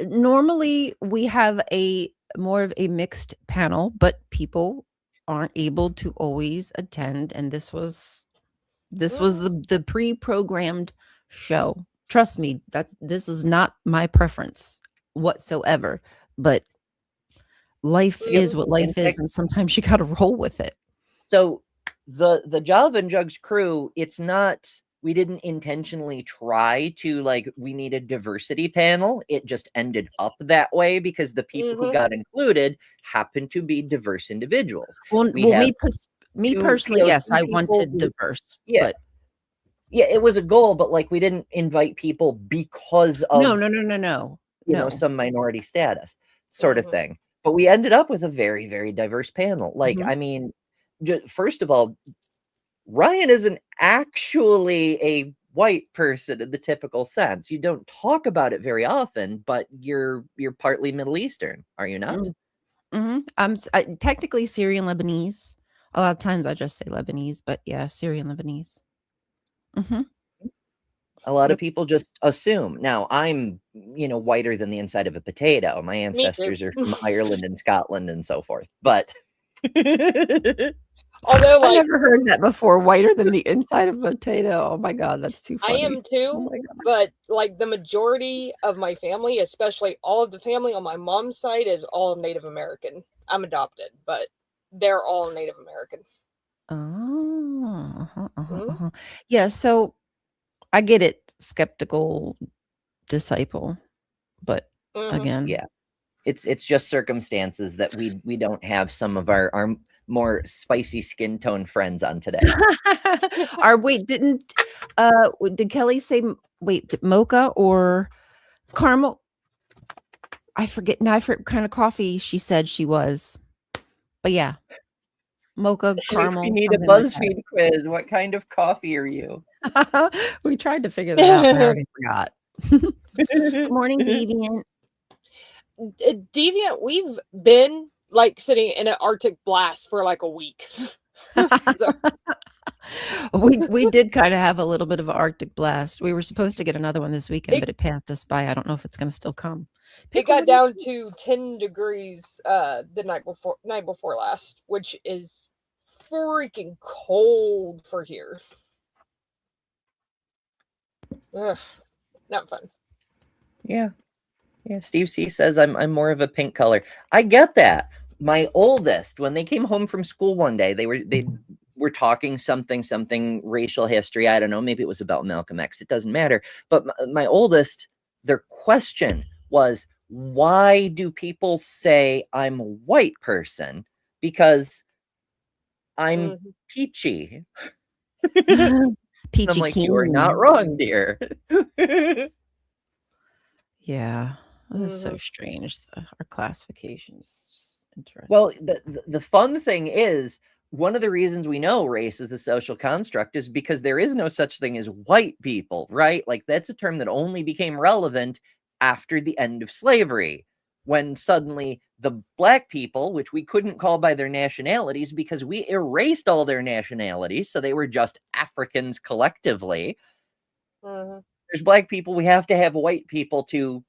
C: Normally we have a more of a mixed panel, but people aren't able to always attend, and this was the pre-programmed show. Trust me, this is not my preference whatsoever, but life is what life is, and sometimes you got to roll with it.
D: So the Java and Jugs crew, it's not we didn't intentionally try to, like, we need a diversity panel. It just ended up that way because the people who got included happened to be diverse individuals.
C: Well,
D: We have
C: me
D: two
C: personally, yes,
D: POC
C: I
D: people
C: wanted
D: who-
C: diverse,
D: yeah.
C: but
D: Yeah, it was a goal, but like we didn't invite people because of
C: no.
D: some minority status sort of thing. But we ended up with a very, very diverse panel. Like,
C: Mhm.
D: I mean, first of all, Ryan isn't actually a white person in the typical sense. You don't talk about it very often, but you're partly Middle Eastern, are you not?
C: I'm technically Syrian Lebanese. A lot of times I just say Lebanese, but yeah, Syrian Lebanese.
D: A lot of people just assume. Now, I'm, whiter than the inside of a potato. My ancestors are from Ireland and Scotland and so forth. But
E: Although,
C: I never heard that before. Whiter than the inside of a potato. Oh my god, that's too
E: I
C: funny.
E: am too.
C: Oh my god.
E: But like the majority of my family, especially all of the family on my mom's side, is all Native American. I'm adopted, but they're all Native American.
C: Oh, yeah. So I get it, skeptical disciple, but again,
D: yeah, it's just circumstances that we don't have some of our more spicy skin tone friends on today.
C: did Kelly say mocha or caramel? I forget now. I forget what kind of coffee she said she was, but yeah, mocha caramel.
D: We need a BuzzFeed quiz. What kind of coffee are you?
C: We tried to figure that out, but I already forgot. Good morning, Deviant.
E: Deviant, we've been like sitting in an Arctic blast for like a week.
C: We did kind of have a little bit of an Arctic blast. We were supposed to get another one this weekend, but it passed us by. I don't know if it's going to still come.
E: It got down to 10 degrees the night before last, which is freaking cold for here. Ugh, not fun.
D: Yeah. Steve C says I'm more of a pink color. I get that. My oldest, when they came home from school one day, they were talking something racial history. I don't know. Maybe it was about Malcolm X. It doesn't matter. But my oldest, their question was, why do people say I'm a white person? Because I'm peachy.
C: Peachy
D: I'm like,
C: keen.
D: you are not wrong, dear.
C: Yeah, that's so strange. Our classifications, just interesting.
D: Well, the fun thing is, one of the reasons we know race is the social construct is because there is no such thing as white people, right? Like, that's a term that only became relevant after the end of slavery, when suddenly the black people, which we couldn't call by their nationalities because we erased all their nationalities, so they were just Africans collectively. There's black people, we have to have white people to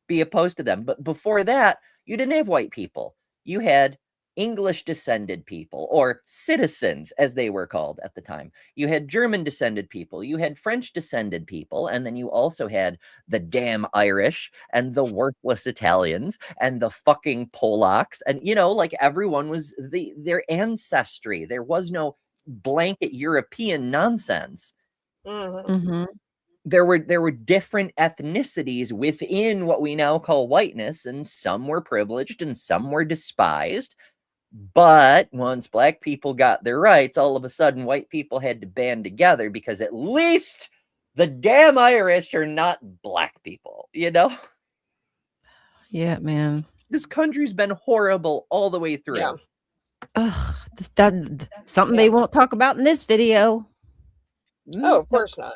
D: be opposed to them. But before that, you didn't have white people. You had English descended people, or citizens as they were called at the time. You had German descended people, you had French descended people, and then you also had the damn Irish and the worthless Italians and the fucking Polacks, and like everyone was their ancestry. There was no blanket European nonsense. There were different ethnicities within what we now call whiteness, and some were privileged and some were despised. But once black people got their rights, all of a sudden white people had to band together because at least the damn Irish are not black people,
C: Yeah, man.
D: This country's been horrible all the way through.
E: Yeah.
C: That something they won't talk about in this video.
E: Oh, of course not.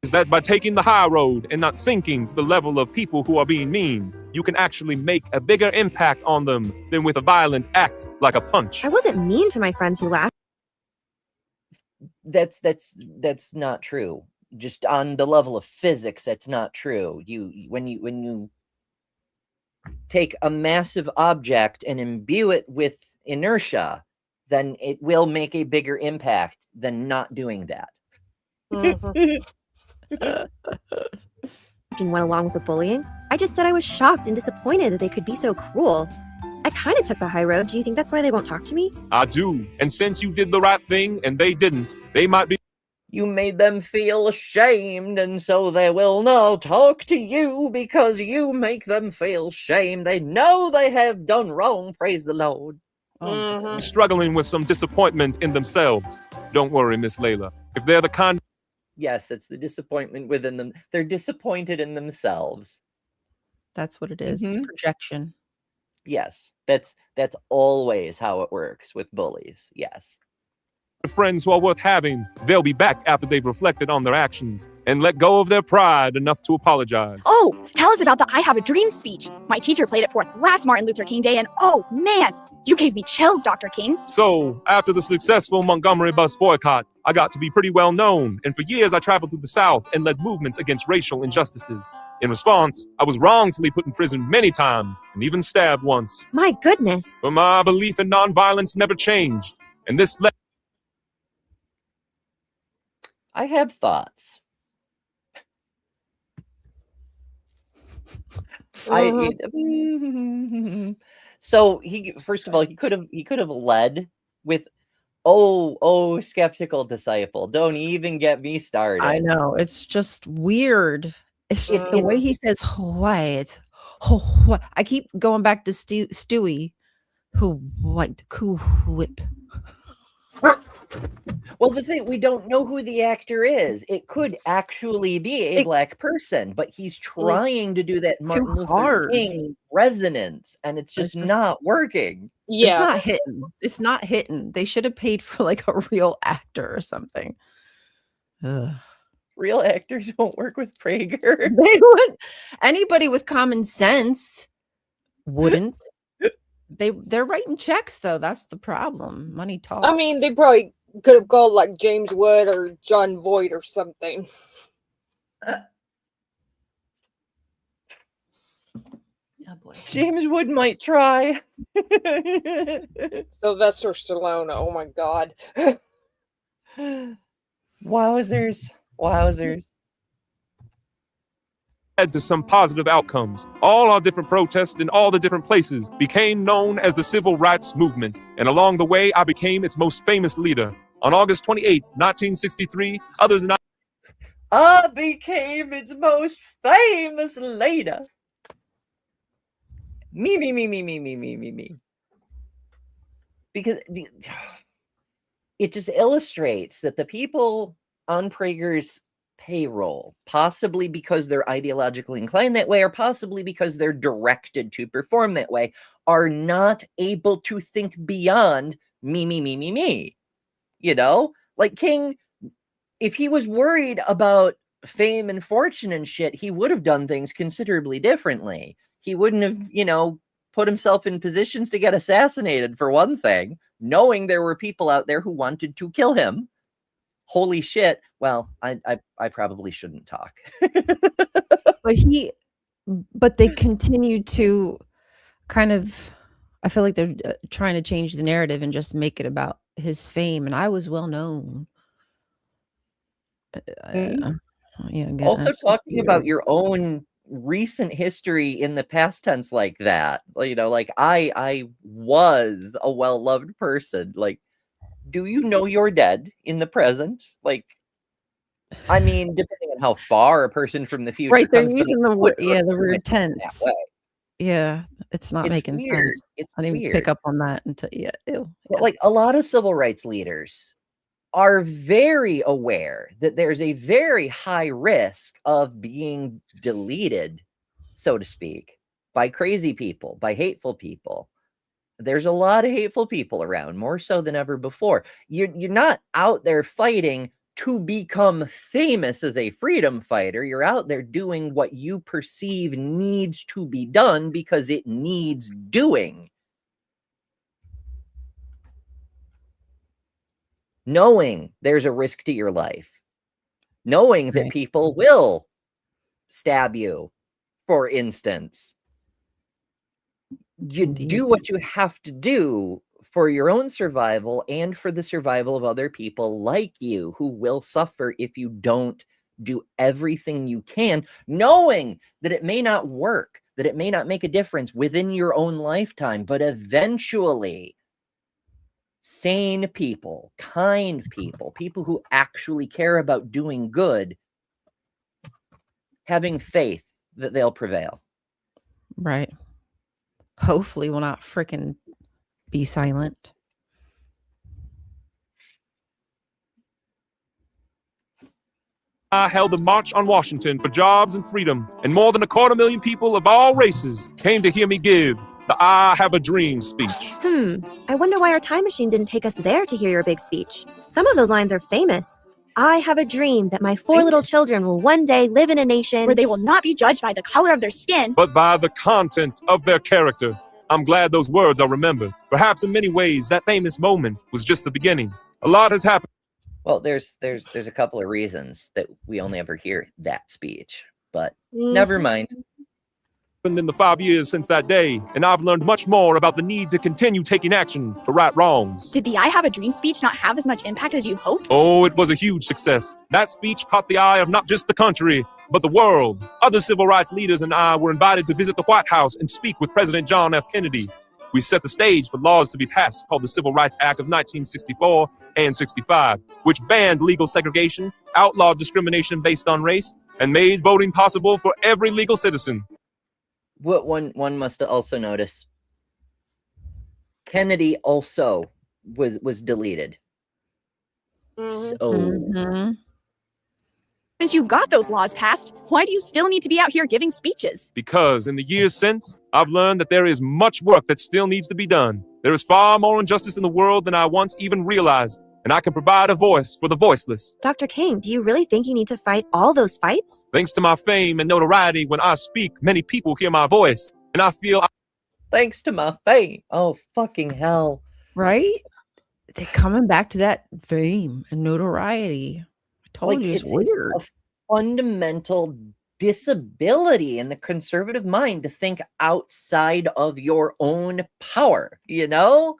H: Is that by taking the high road and not sinking to the level of people who are being mean, you can actually make a bigger impact on them than with a violent act like a punch.
F: I wasn't mean to my friends who laughed.
D: That's not true. Just on the level of physics, that's not true. When you take a massive object and imbue it with inertia, then it will make a bigger impact than not doing that.
F: Went along with the bullying. I just said I was shocked and disappointed that they could be so cruel. I kind of took the high road. Do you think that's why they won't talk to me?
H: I do. And since you did the right thing and they didn't, they might be.
D: You made them feel ashamed, and so they will not talk to you because you make them feel shame. They know they have done wrong, praise the Lord.
H: Struggling with some disappointment in themselves. Don't worry, Miss Layla. If they're the kind.
D: Yes, it's the disappointment within them. They're disappointed in themselves.
C: That's what it is. It's projection.
D: Yes, that's always how it works with bullies. Yes.
H: Friends who are worth having, they'll be back after they've reflected on their actions and let go of their pride enough to apologize.
B: Oh, tell us about the I Have a Dream speech. My teacher played it for us last Martin Luther King Day, and oh man, you gave me chills, Dr. King.
H: So, after the successful Montgomery bus boycott, I got to be pretty well known, and for years I traveled through the South and led movements against racial injustices. In response, I was wrongfully put in prison many times and even stabbed once.
F: My goodness.
H: But my belief in nonviolence never changed, and this led.
D: I have thoughts. So he, first of all, he could have led with, oh, skeptical disciple. Don't even get me started.
C: I know, it's just weird. It's just the way he says white. Oh, I keep going back to Stewie, who white, cool whip.
D: Well, the thing, we don't know who the actor is. It could actually be a black person, but he's trying to do that Martin Luther King resonance, and it's just not working.
C: Yeah, it's not hitting. It's not hitting. They should have paid for like a real actor or something. Ugh.
D: Real actors won't work with Prager.
C: They wouldn't. Anybody with common sense wouldn't. They're writing checks though. That's the problem. Money talks.
E: I mean, they probably could have called like James Wood or John Voight or something.
C: Oh boy.
D: James Wood might try.
E: Sylvester Stallone. Oh my God.
D: Wowzers.
H: Led to some positive outcomes. All our different protests in all the different places became known as the Civil Rights Movement, and along the way, I became its most famous leader. On August 28th, 1963, others and
D: I became its most famous leader. Me. Because it just illustrates that the people on Prager's payroll, possibly because they're ideologically inclined that way, or possibly because they're directed to perform that way, are not able to think beyond me. You know, like King, if he was worried about fame and fortune and shit, he would have done things considerably differently. He wouldn't have, put himself in positions to get assassinated, for one thing, knowing there were people out there who wanted to kill him. Holy shit. Well, I probably shouldn't talk.
C: But they continue to kind of, I feel like they're trying to change the narrative and just make it about his fame. And I was well known.
D: Also talking about your own recent history in the past tense like that, like I was a well-loved person. Like, do you know you're dead in the present? Like, I mean, depending on how far a person from the future,
C: right? They're using the word tense. Yeah, it's making
D: weird.
C: Sense. I didn't even pick up on that until
D: But like a lot of civil rights leaders are very aware that there's a very high risk of being deleted, so to speak, by crazy people, by hateful people. There's a lot of hateful people around, more so than ever before. You're not out there fighting to become famous as a freedom fighter. You're out there doing what you perceive needs to be done because it needs doing. Knowing there's a risk to your life. Knowing that people will stab you, for instance. You do what you have to do for your own survival and for the survival of other people like you who will suffer if you don't do everything you can, knowing that it may not work, that it may not make a difference within your own lifetime, but eventually sane people, kind people, people who actually care about doing good, having faith that they'll prevail.
C: Right. Hopefully we'll not frickin' be silent.
H: I held a march on Washington for jobs and freedom, and more than 250,000 people of all races came to hear me give the I Have a Dream speech.
F: I wonder why our time machine didn't take us there to hear your big speech. Some of those lines are famous. I have a dream that my 4 little children will one day live in a nation
B: Where they will not be judged by the color of their skin,
H: But by the content of their character. I'm glad those words are remembered. Perhaps in many ways, that famous moment was just the beginning. A lot has happened.
D: Well, there's a couple of reasons that we only ever hear that speech, but never mind.
H: In the 5 years since that day, and I've learned much more about the need to continue taking action to right wrongs.
B: did the I Have a Dream speech not have as much impact as you hoped?
H: Oh, it was a huge success. That speech caught the eye of not just the country, but the world. Other civil rights leaders and I were invited to visit the White House and speak with President John F. Kennedy. We set the stage for laws to be passed called the Civil Rights Act of 1964 and 65, which banned legal segregation, outlawed discrimination based on race, and made voting possible for every legal citizen.
D: What one must also notice, Kennedy also was deleted. So
B: Since you got those laws passed, why do you still need to be out here giving speeches?
H: Because in the years since, I've learned that there is much work that still needs to be done. There is far more injustice in the world than I once even realized, and I can provide a voice for the voiceless.
F: Dr. King, do you really think you need to fight all those fights?
H: Thanks to my fame and notoriety, when I speak, many people hear my voice, and I feel
D: thanks to my fame. Oh, fucking hell.
C: Right? They're coming back to that fame and notoriety. I told you it's weird.
D: It's a fundamental disability in the conservative mind to think outside of your own power, you know?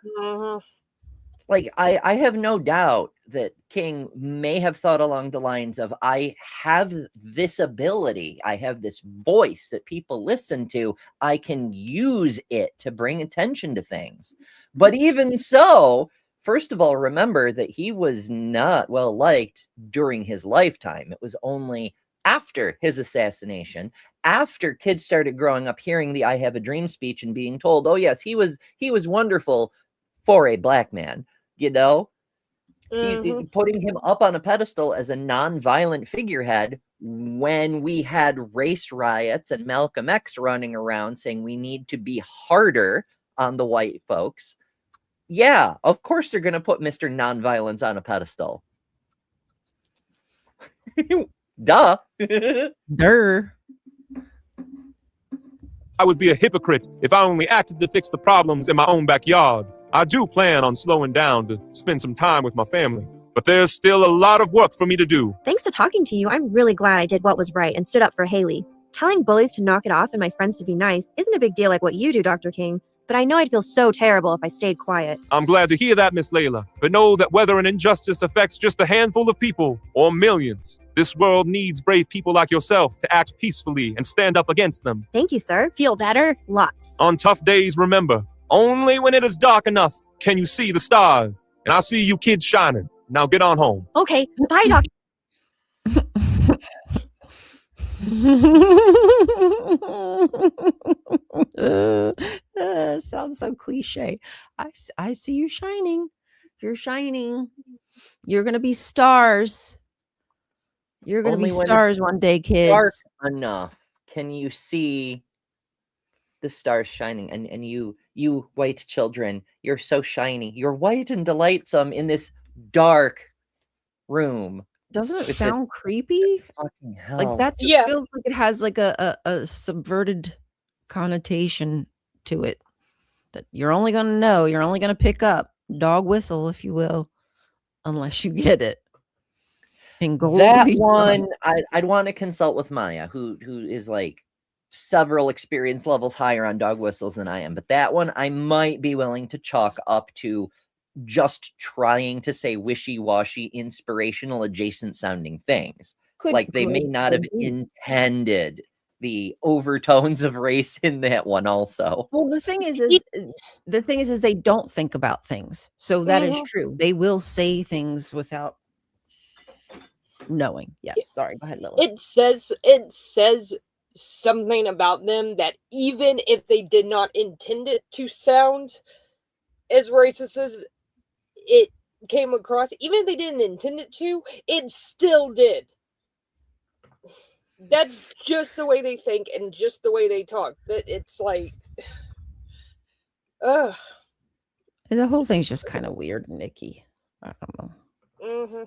D: Like, I have no doubt that King may have thought along the lines of, I have this ability, I have this voice that people listen to, I can use it to bring attention to things. But even so, first of all, remember that he was not well liked during his lifetime. It was only after his assassination, after kids started growing up hearing the I Have a Dream speech and being told, oh yes, he was wonderful for a black man, you know? Putting him up on a pedestal as a non-violent figurehead when we had race riots and Malcolm X running around saying we need to be harder on the white folks. Yeah, of course they're going to put Mr. Nonviolence on a pedestal. Duh.
C: Durr.
H: I would be a hypocrite if I only acted to fix the problems in my own backyard. I do plan on slowing down to spend some time with my family, but there's still a lot of work for me to do.
F: Thanks to talking to you, I'm really glad I did what was right and stood up for Haley. Telling bullies to knock it off and my friends to be nice isn't a big deal like what you do, Dr. King, but I know I'd feel so terrible if I stayed quiet.
H: I'm glad to hear that, Miss Layla, but know that whether an injustice affects just a handful of people or millions, this world needs brave people like yourself to act peacefully and stand up against them.
F: Thank you, sir.
B: Feel better?
F: Lots.
H: On tough days, remember, only when it is dark enough can you see the stars. And I see you kids shining. Now get on home.
B: Okay, bye, Doctor.
C: Sounds so cliche. I see you shining. You're shining. You're gonna be stars. You're gonna
D: Only
C: be
D: when
C: stars one day, kids.
D: Dark enough can you see the stars shining, and you white children, you're so shiny, you're white and delightsome in this dark room.
C: Doesn't it sound creepy?
D: Fucking hell.
C: Like that just feels like it has like a subverted connotation to it that you're only gonna know, you're only gonna pick up, dog whistle, if you will, unless you get it. And
D: that one, I'd want to consult with Maya, who is like several experience levels higher on dog whistles than I am. But that one, I might be willing to chalk up to just trying to say wishy-washy, inspirational, adjacent sounding things. Like they may not have intended the overtones of race in that one also.
C: Well, the thing is they don't think about things. So that is true. They will say things without knowing. Yes. Sorry. Go ahead, Lily.
E: It says something about them that even if they did not intend it to sound as racist as it came across, even if they didn't intend it to, it still did. That's just the way they think and just the way they talk. That it's like, ugh.
C: The whole thing's just kind of weird, Nikki. I don't know.
E: Mm-hmm.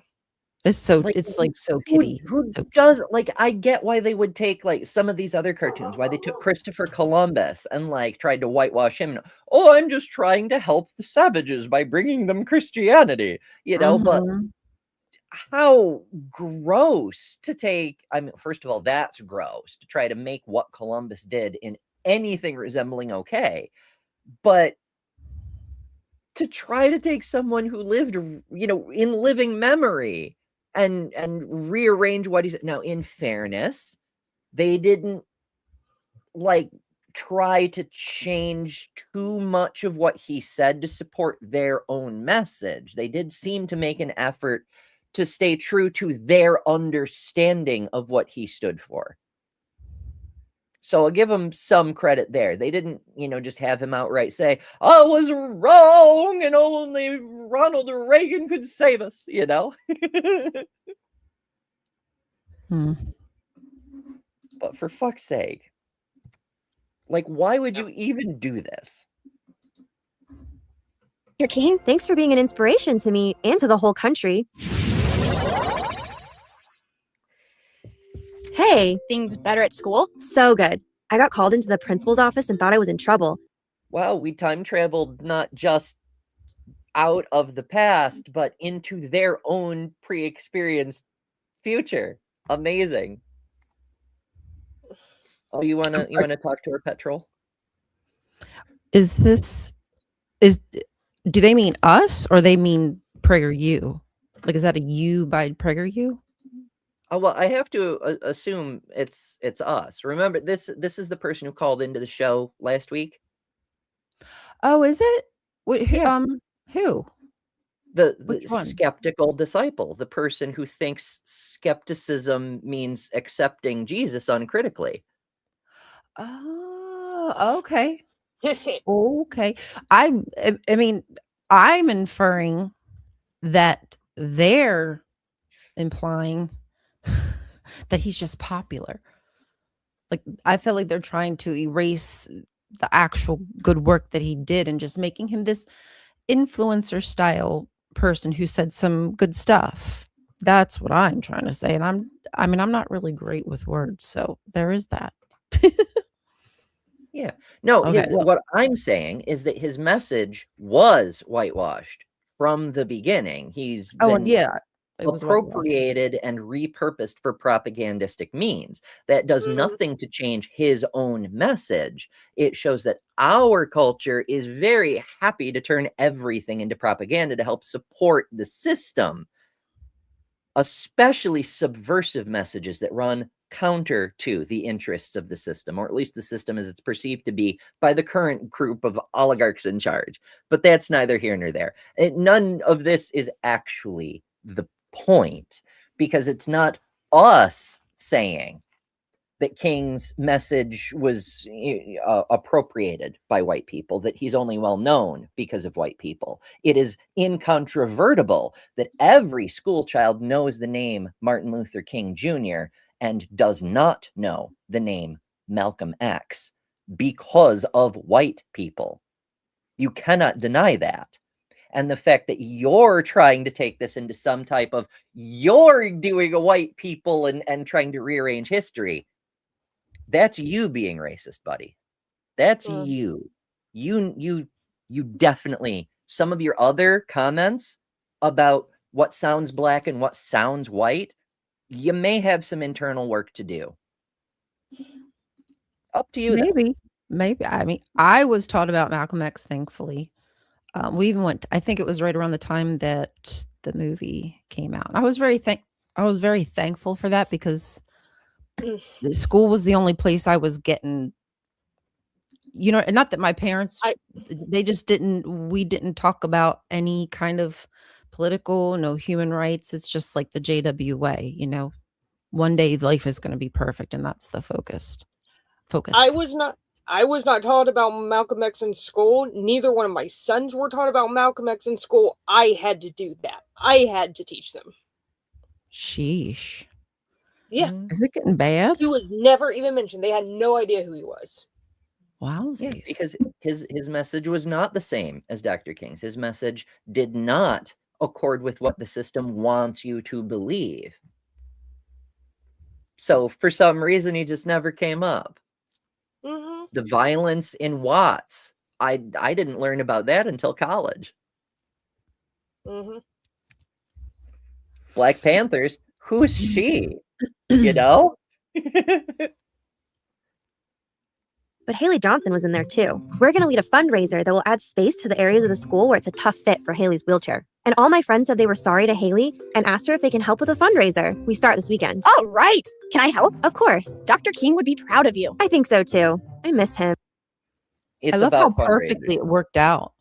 C: It's so
D: Like,
C: it's like so kitty.
D: Who
C: so
D: does like? I get why they would take like some of these other cartoons. Why they took Christopher Columbus and like tried to whitewash him. Oh, I'm just trying to help the savages by bringing them Christianity. You know, but how gross to take. I mean, first of all, that's gross to try to make what Columbus did in anything resembling okay, but to try to take someone who lived, you know, in living memory and rearrange what he said. Now, in fairness, they didn't like try to change too much of what he said to support their own message. They did seem to make an effort to stay true to their understanding of what he stood for. So I'll give him some credit there. They didn't, you know, just have him outright say, I was wrong and only Ronald Reagan could save us, you know? But for fuck's sake, like, why would you even do this?
F: Your King, thanks for being an inspiration to me and to the whole country. Hey.
B: Things better at school?
F: So good. I got called into the principal's office and thought I was in trouble.
D: Wow, we time traveled not just out of the past, but into their own pre-experienced future. Amazing. Oh, you wanna talk to her, Petrol?
C: do they mean us or they mean PragerU? Like, is that a U by PragerU?
D: Oh, well, I have to assume it's us. Remember, this is the person who called into the show last week.
C: Oh, is it?
D: Yeah.
C: Who?
D: The skeptical disciple, the person who thinks skepticism means accepting Jesus uncritically.
C: Oh, okay. Okay. I mean, I'm inferring that they're implying that he's just popular. Like, I feel like they're trying to erase the actual good work that he did and just making him this influencer style person who said some good stuff. That's what I'm trying to say. And I'm not really great with words, so there is that.
D: Yeah. No,
C: Okay,
D: what I'm saying is that his message was whitewashed from the beginning. He's been appropriated and repurposed for propagandistic means. That does nothing to change his own message. It shows that our culture is very happy to turn everything into propaganda to help support the system, especially subversive messages that run counter to the interests of the system, or at least the system as it's perceived to be by the current group of oligarchs in charge. But that's neither here nor there. None of this is actually the point, because it's not us saying that King's message was appropriated by white people, that he's only well known because of white people. It is incontrovertible that every school child knows the name Martin Luther King Jr. and does not know the name Malcolm X because of white people. You cannot deny that. And the fact that you're trying to take this into some type of, you're doing a white people and trying to rearrange history, that's you being racist, buddy. That's you. You definitely, some of your other comments about what sounds black and what sounds white, you may have some internal work to do. Up to you.
C: Maybe. I mean, I was taught about Malcolm X, thankfully. We even went, I think it was right around the time that the movie came out. I was very thankful for that, because The school was the only place I was getting, not that my parents, they just we didn't talk about any kind of political, no human rights. It's just like the JWA, one day life is going to be perfect. And that's the focus.
E: I was not taught about Malcolm X in school. Neither one of my sons were taught about Malcolm X in school. I had to do that. I had to teach them.
C: Sheesh.
E: Yeah.
C: Is it getting bad?
E: He was never even mentioned. They had no idea who he was.
C: Wow.
D: Yeah, because his message was not the same as Dr. King's. His message did not accord with what the system wants you to believe. So for some reason, he just never came up.
E: Mm-hmm.
D: The violence in Watts, I didn't learn about that until college.
E: Mm-hmm.
D: Black Panthers, who's she? You know?
F: But Haley Johnson was in there too. We're going to lead a fundraiser that will add space to the areas of the school where it's a tough fit for Haley's wheelchair. And all my friends said they were sorry to Haley and asked her if they can help with a fundraiser. We start this weekend.
B: All right. Can I help?
F: Of course.
B: Dr. King would be proud of you.
F: I think so too. I miss him.
C: I love how perfectly it worked out.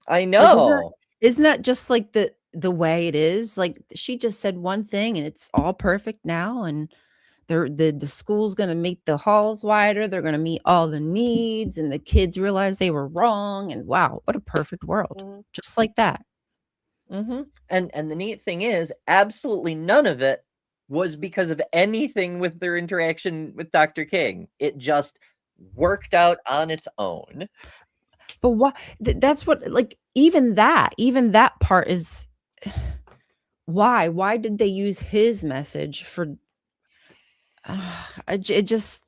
D: I know.
C: Isn't that just like the way it is? Like she just said one thing and it's all perfect now, and the school's going to make the halls wider. They're going to meet all the needs, and the kids realize they were wrong. And wow, what a perfect world. Just like that.
D: Mm-hmm. And the neat thing is, absolutely none of it was because of anything with their interaction with Dr. King. It just worked out on its own.
C: But why? That's what, like, even that part is why did they use his message for it just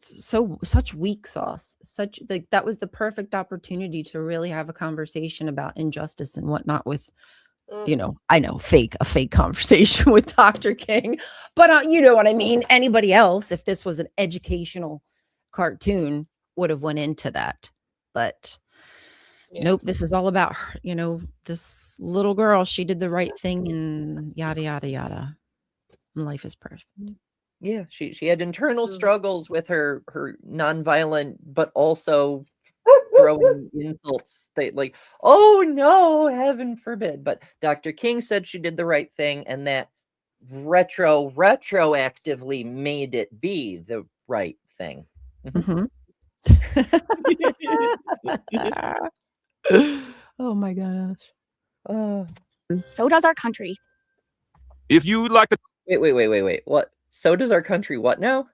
C: such weak sauce, such like that was the perfect opportunity to really have a conversation about injustice and whatnot with I know a fake conversation with Dr. King, but you know what I mean. Anybody else, if this was an educational cartoon, would have went into that, but nope, this is all about her, this little girl. She did the right thing and yada yada yada, and life is perfect.
D: Yeah, she had internal struggles with her nonviolent, but also throwing insults. They like, oh no, heaven forbid. But Dr. King said she did the right thing, and that retroactively made it be the right thing.
C: Mm-hmm. Oh my gosh.
B: So does our country.
H: If you would like to
D: Wait. What? So does our country what now?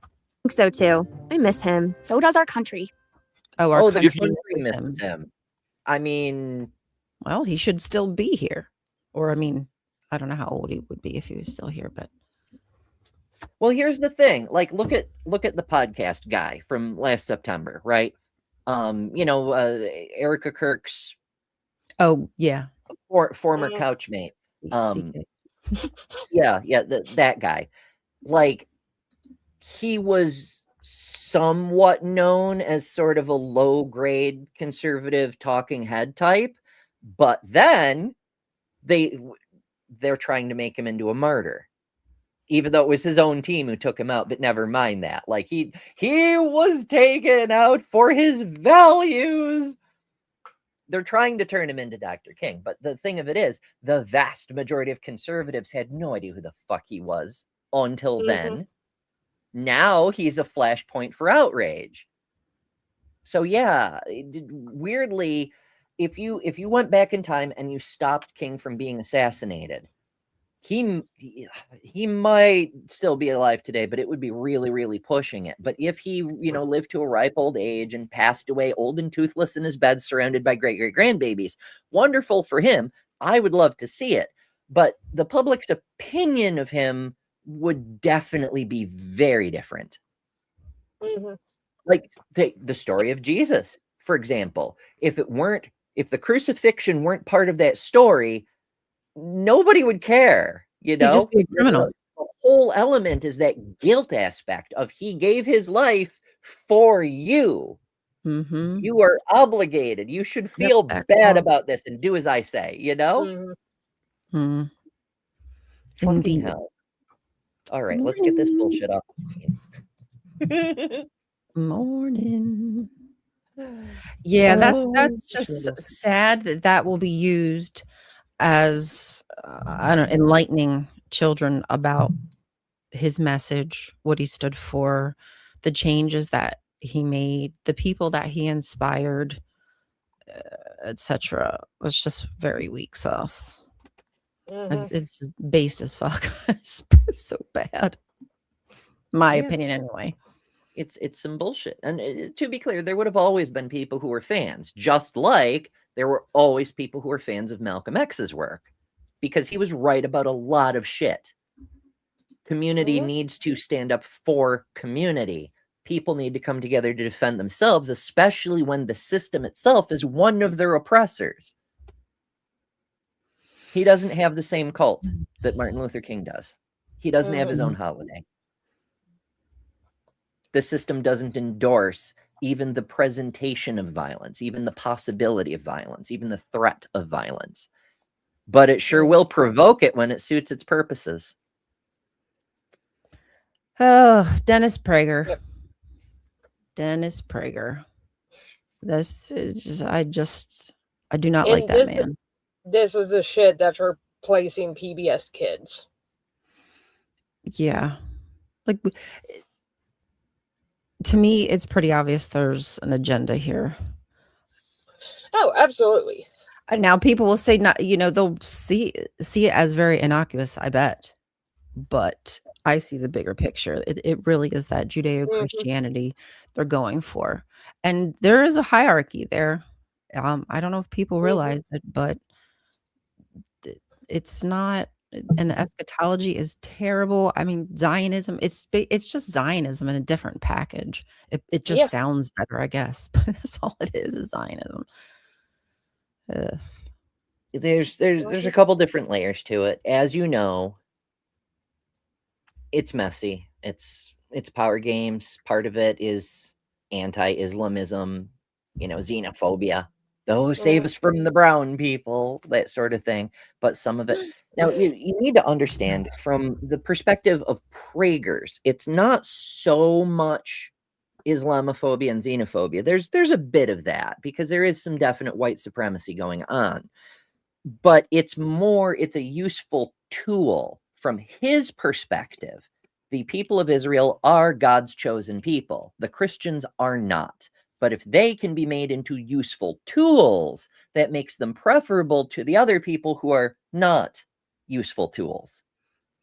F: I think so too. I miss him.
B: So does our country.
C: Oh,
D: the country misses him. I mean,
C: well, he should still be here. Or I mean, I don't know how old he would be if he was still here, but
D: well, here's the thing. Like, look at the podcast guy from last September, right? Erica Kirk's
C: yeah.
D: Former couchmate. That guy. Like, he was somewhat known as sort of a low-grade conservative talking head type, but then they're trying to make him into a martyr, even though it was his own team who took him out. But never mind that. Like, he was taken out for his values. They're trying to turn him into Dr. King, but the thing of it is, the vast majority of conservatives had no idea who the fuck he was until then. Now he's a flashpoint for outrage. So yeah, weirdly, if you went back in time and you stopped King from being assassinated, he might still be alive today, but it would be really, really pushing it. But if he, lived to a ripe old age and passed away old and toothless in his bed, surrounded by great-great-grandbabies, wonderful for him. I would love to see it. But the public's opinion of him would definitely be very different. Like, take the story of Jesus, for example. If the crucifixion weren't part of that story, nobody would care,
C: He'd just be a criminal.
D: The whole element is that guilt aspect of he gave his life for you.
C: Mm-hmm.
D: You are obligated. You should feel bad about this and do as I say,
C: Mm-hmm. Indeed.
D: Hell. All right, let's get this bullshit off.
C: Morning. Yeah, that's just sad that will be used as I don't know, enlightening children about his message, what he stood for, the changes that he made, the people that he inspired, etc. It's just very weak sauce. It's based as fuck. It's so bad. My opinion, anyway.
D: It's some bullshit. And to be clear, there would have always been people who were fans, just like there were always people who were fans of Malcolm X's work, because he was right about a lot of shit. Community needs to stand up for community. People need to come together to defend themselves, especially when the system itself is one of their oppressors. He doesn't have the same cult that Martin Luther King does. He doesn't have his own holiday. The system doesn't endorse even the presentation of violence, even the possibility of violence, even the threat of violence. But it sure will provoke it when it suits its purposes.
C: Oh, Dennis Prager. Yep. Dennis Prager. This is just, I do not like that man.
E: This is the shit that's replacing PBS Kids.
C: Yeah. Like, to me, it's pretty obvious there's an agenda here.
E: Oh, absolutely.
C: And now people will say, not, they'll see it as very innocuous, I bet. But I see the bigger picture. It really is that Judeo-Christianity they're going for. And there is a hierarchy there. I don't know if people realize it, but it's not, and the eschatology is terrible. I mean, Zionism, it's just Zionism in a different package. It just sounds better, I guess, but that's all it is Zionism.
D: There's a couple different layers to it. As you know, it's messy. It's power games. Part of it is anti-Islamism, xenophobia. Oh, save us from the brown people, that sort of thing. But some of it, now you need to understand from the perspective of Prager's, it's not so much Islamophobia and xenophobia. There's a bit of that because there is some definite white supremacy going on. But it's a useful tool from his perspective. The people of Israel are God's chosen people. The Christians are not. But if they can be made into useful tools, that makes them preferable to the other people who are not useful tools.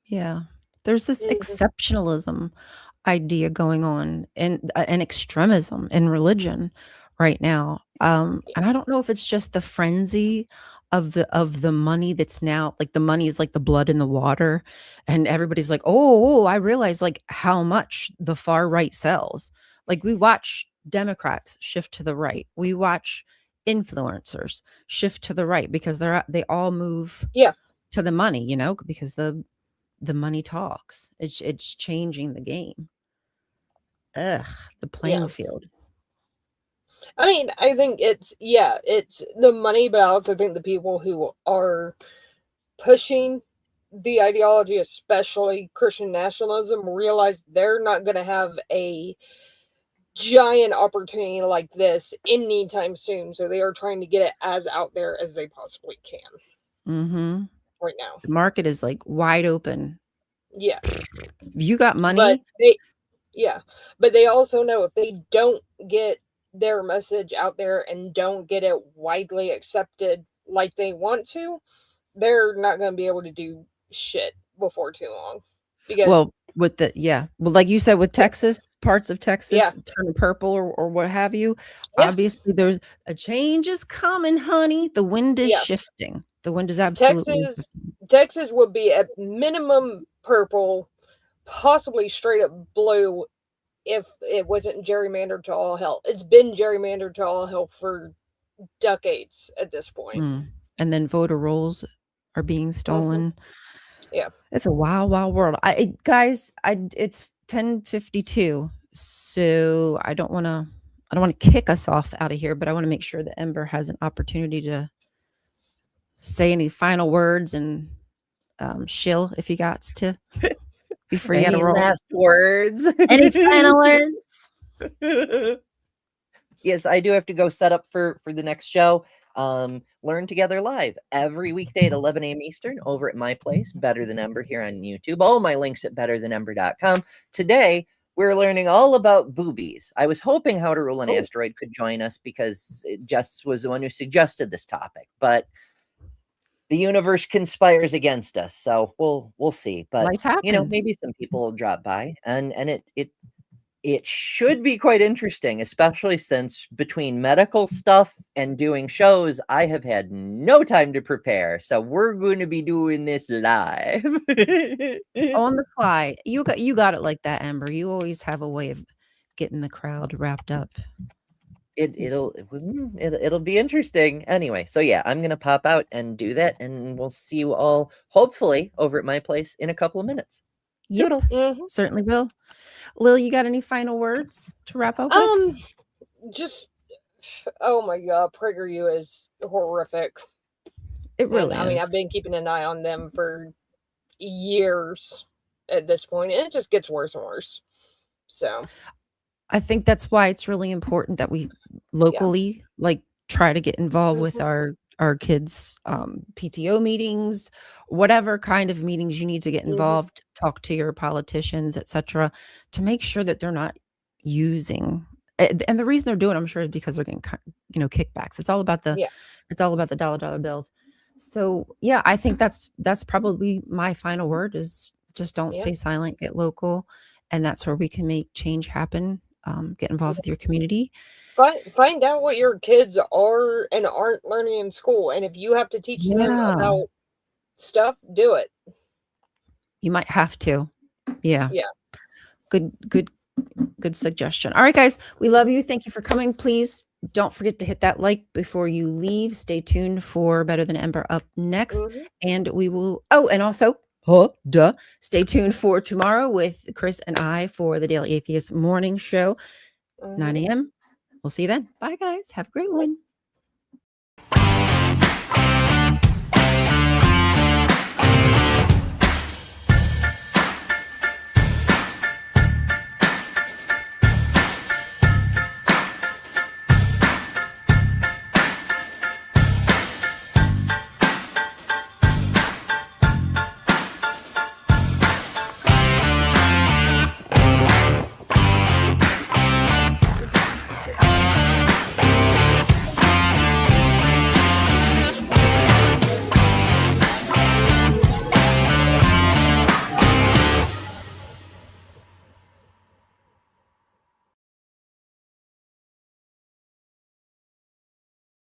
C: Yeah. There's this exceptionalism idea going on and extremism in religion right now. And I don't know if it's just the frenzy of the money that's now, like, the money is like the blood in the water, and everybody's like, oh, I realize like how much the far right sells. Like, we watch Democrats shift to the right. We watch influencers shift to the right because they all move to the money, because the money talks. It's changing the game. The playing field.
E: I mean, I think it's the money, but I also think the people who are pushing the ideology, especially Christian nationalism, realize they're not going to have a giant opportunity like this anytime soon. So they are trying to get it as out there as they possibly can. Right now.
C: The market is like wide open.
E: Yeah.
C: You got money?
E: But they also know if they don't get their message out there and don't get it widely accepted like they want to, they're not going to be able to do shit before too long. Because
C: like you said, with Texas, parts of Texas turn purple or what have you. Obviously, there's a change is coming, honey. The wind is shifting. The wind is absolutely shifting.
E: Texas would be at minimum purple, possibly straight up blue, if it wasn't gerrymandered to all hell. It's been gerrymandered to all hell for decades at this point.
C: And then voter rolls are being stolen.
E: Yeah.
C: It's a wild, wild world. Guys, it's 10:52. So I don't want to kick us off out of here, but I want to make sure that Ember has an opportunity to say any final words and shill if he got to. before you got to
D: Any
C: roll?
D: last words?
C: Any final words?
D: Yes, I do have to go set up for the next show. Learn Together Live every weekday at 11 a.m. Eastern over at my place, Better Than Ember, here on YouTube. All my links at betterthanember.com. Today, we're learning all about boobies. I was hoping How to Rule an Asteroid could join us because Jess was the one who suggested this topic, but the universe conspires against us, so we'll see. But
C: Life happens.
D: maybe some people will drop by, and it should be quite interesting, especially since between medical stuff and doing shows, I have had no time to prepare. So we're going to be doing this live.
C: On the fly. You got it like that, Amber. You always have a way of getting the crowd wrapped up.
D: It'll be interesting. Anyway, so yeah, I'm gonna pop out and do that, and we'll see you all hopefully over at my place in a couple of minutes.
C: Yep.
E: Mhm.
C: Certainly will. Lil, you got any final words to wrap up with?
E: Just oh my god, PragerU is horrific.
C: It really
E: I mean,
C: is.
E: I've been keeping an eye on them for years at this point, and it just gets worse and worse. So
C: I think that's why it's really important that we locally like try to get involved with our kids' PTO meetings, whatever kind of meetings you need to get involved, talk to your politicians, etc., to make sure that they're not using. And the reason they're doing it, I'm sure, is because they're getting kickbacks. It's all about the dollar bills. So yeah, I think that's probably my final word is just don't stay silent, get local, and that's where we can make change happen. Get involved with your community.
E: Find out what your kids are and aren't learning in school, and if you have to teach them about stuff, do it.
C: You might have to. Yeah.
E: Yeah.
C: Good suggestion. All right, guys, we love you. Thank you for coming. Please don't forget to hit that like before you leave. Stay tuned for Better Than Ember up next, and we will. Oh, and also. Stay tuned for tomorrow with Chris and I for the Daily Atheist Morning Show, 9 a.m. We'll see you then. Bye, guys. Have a great one.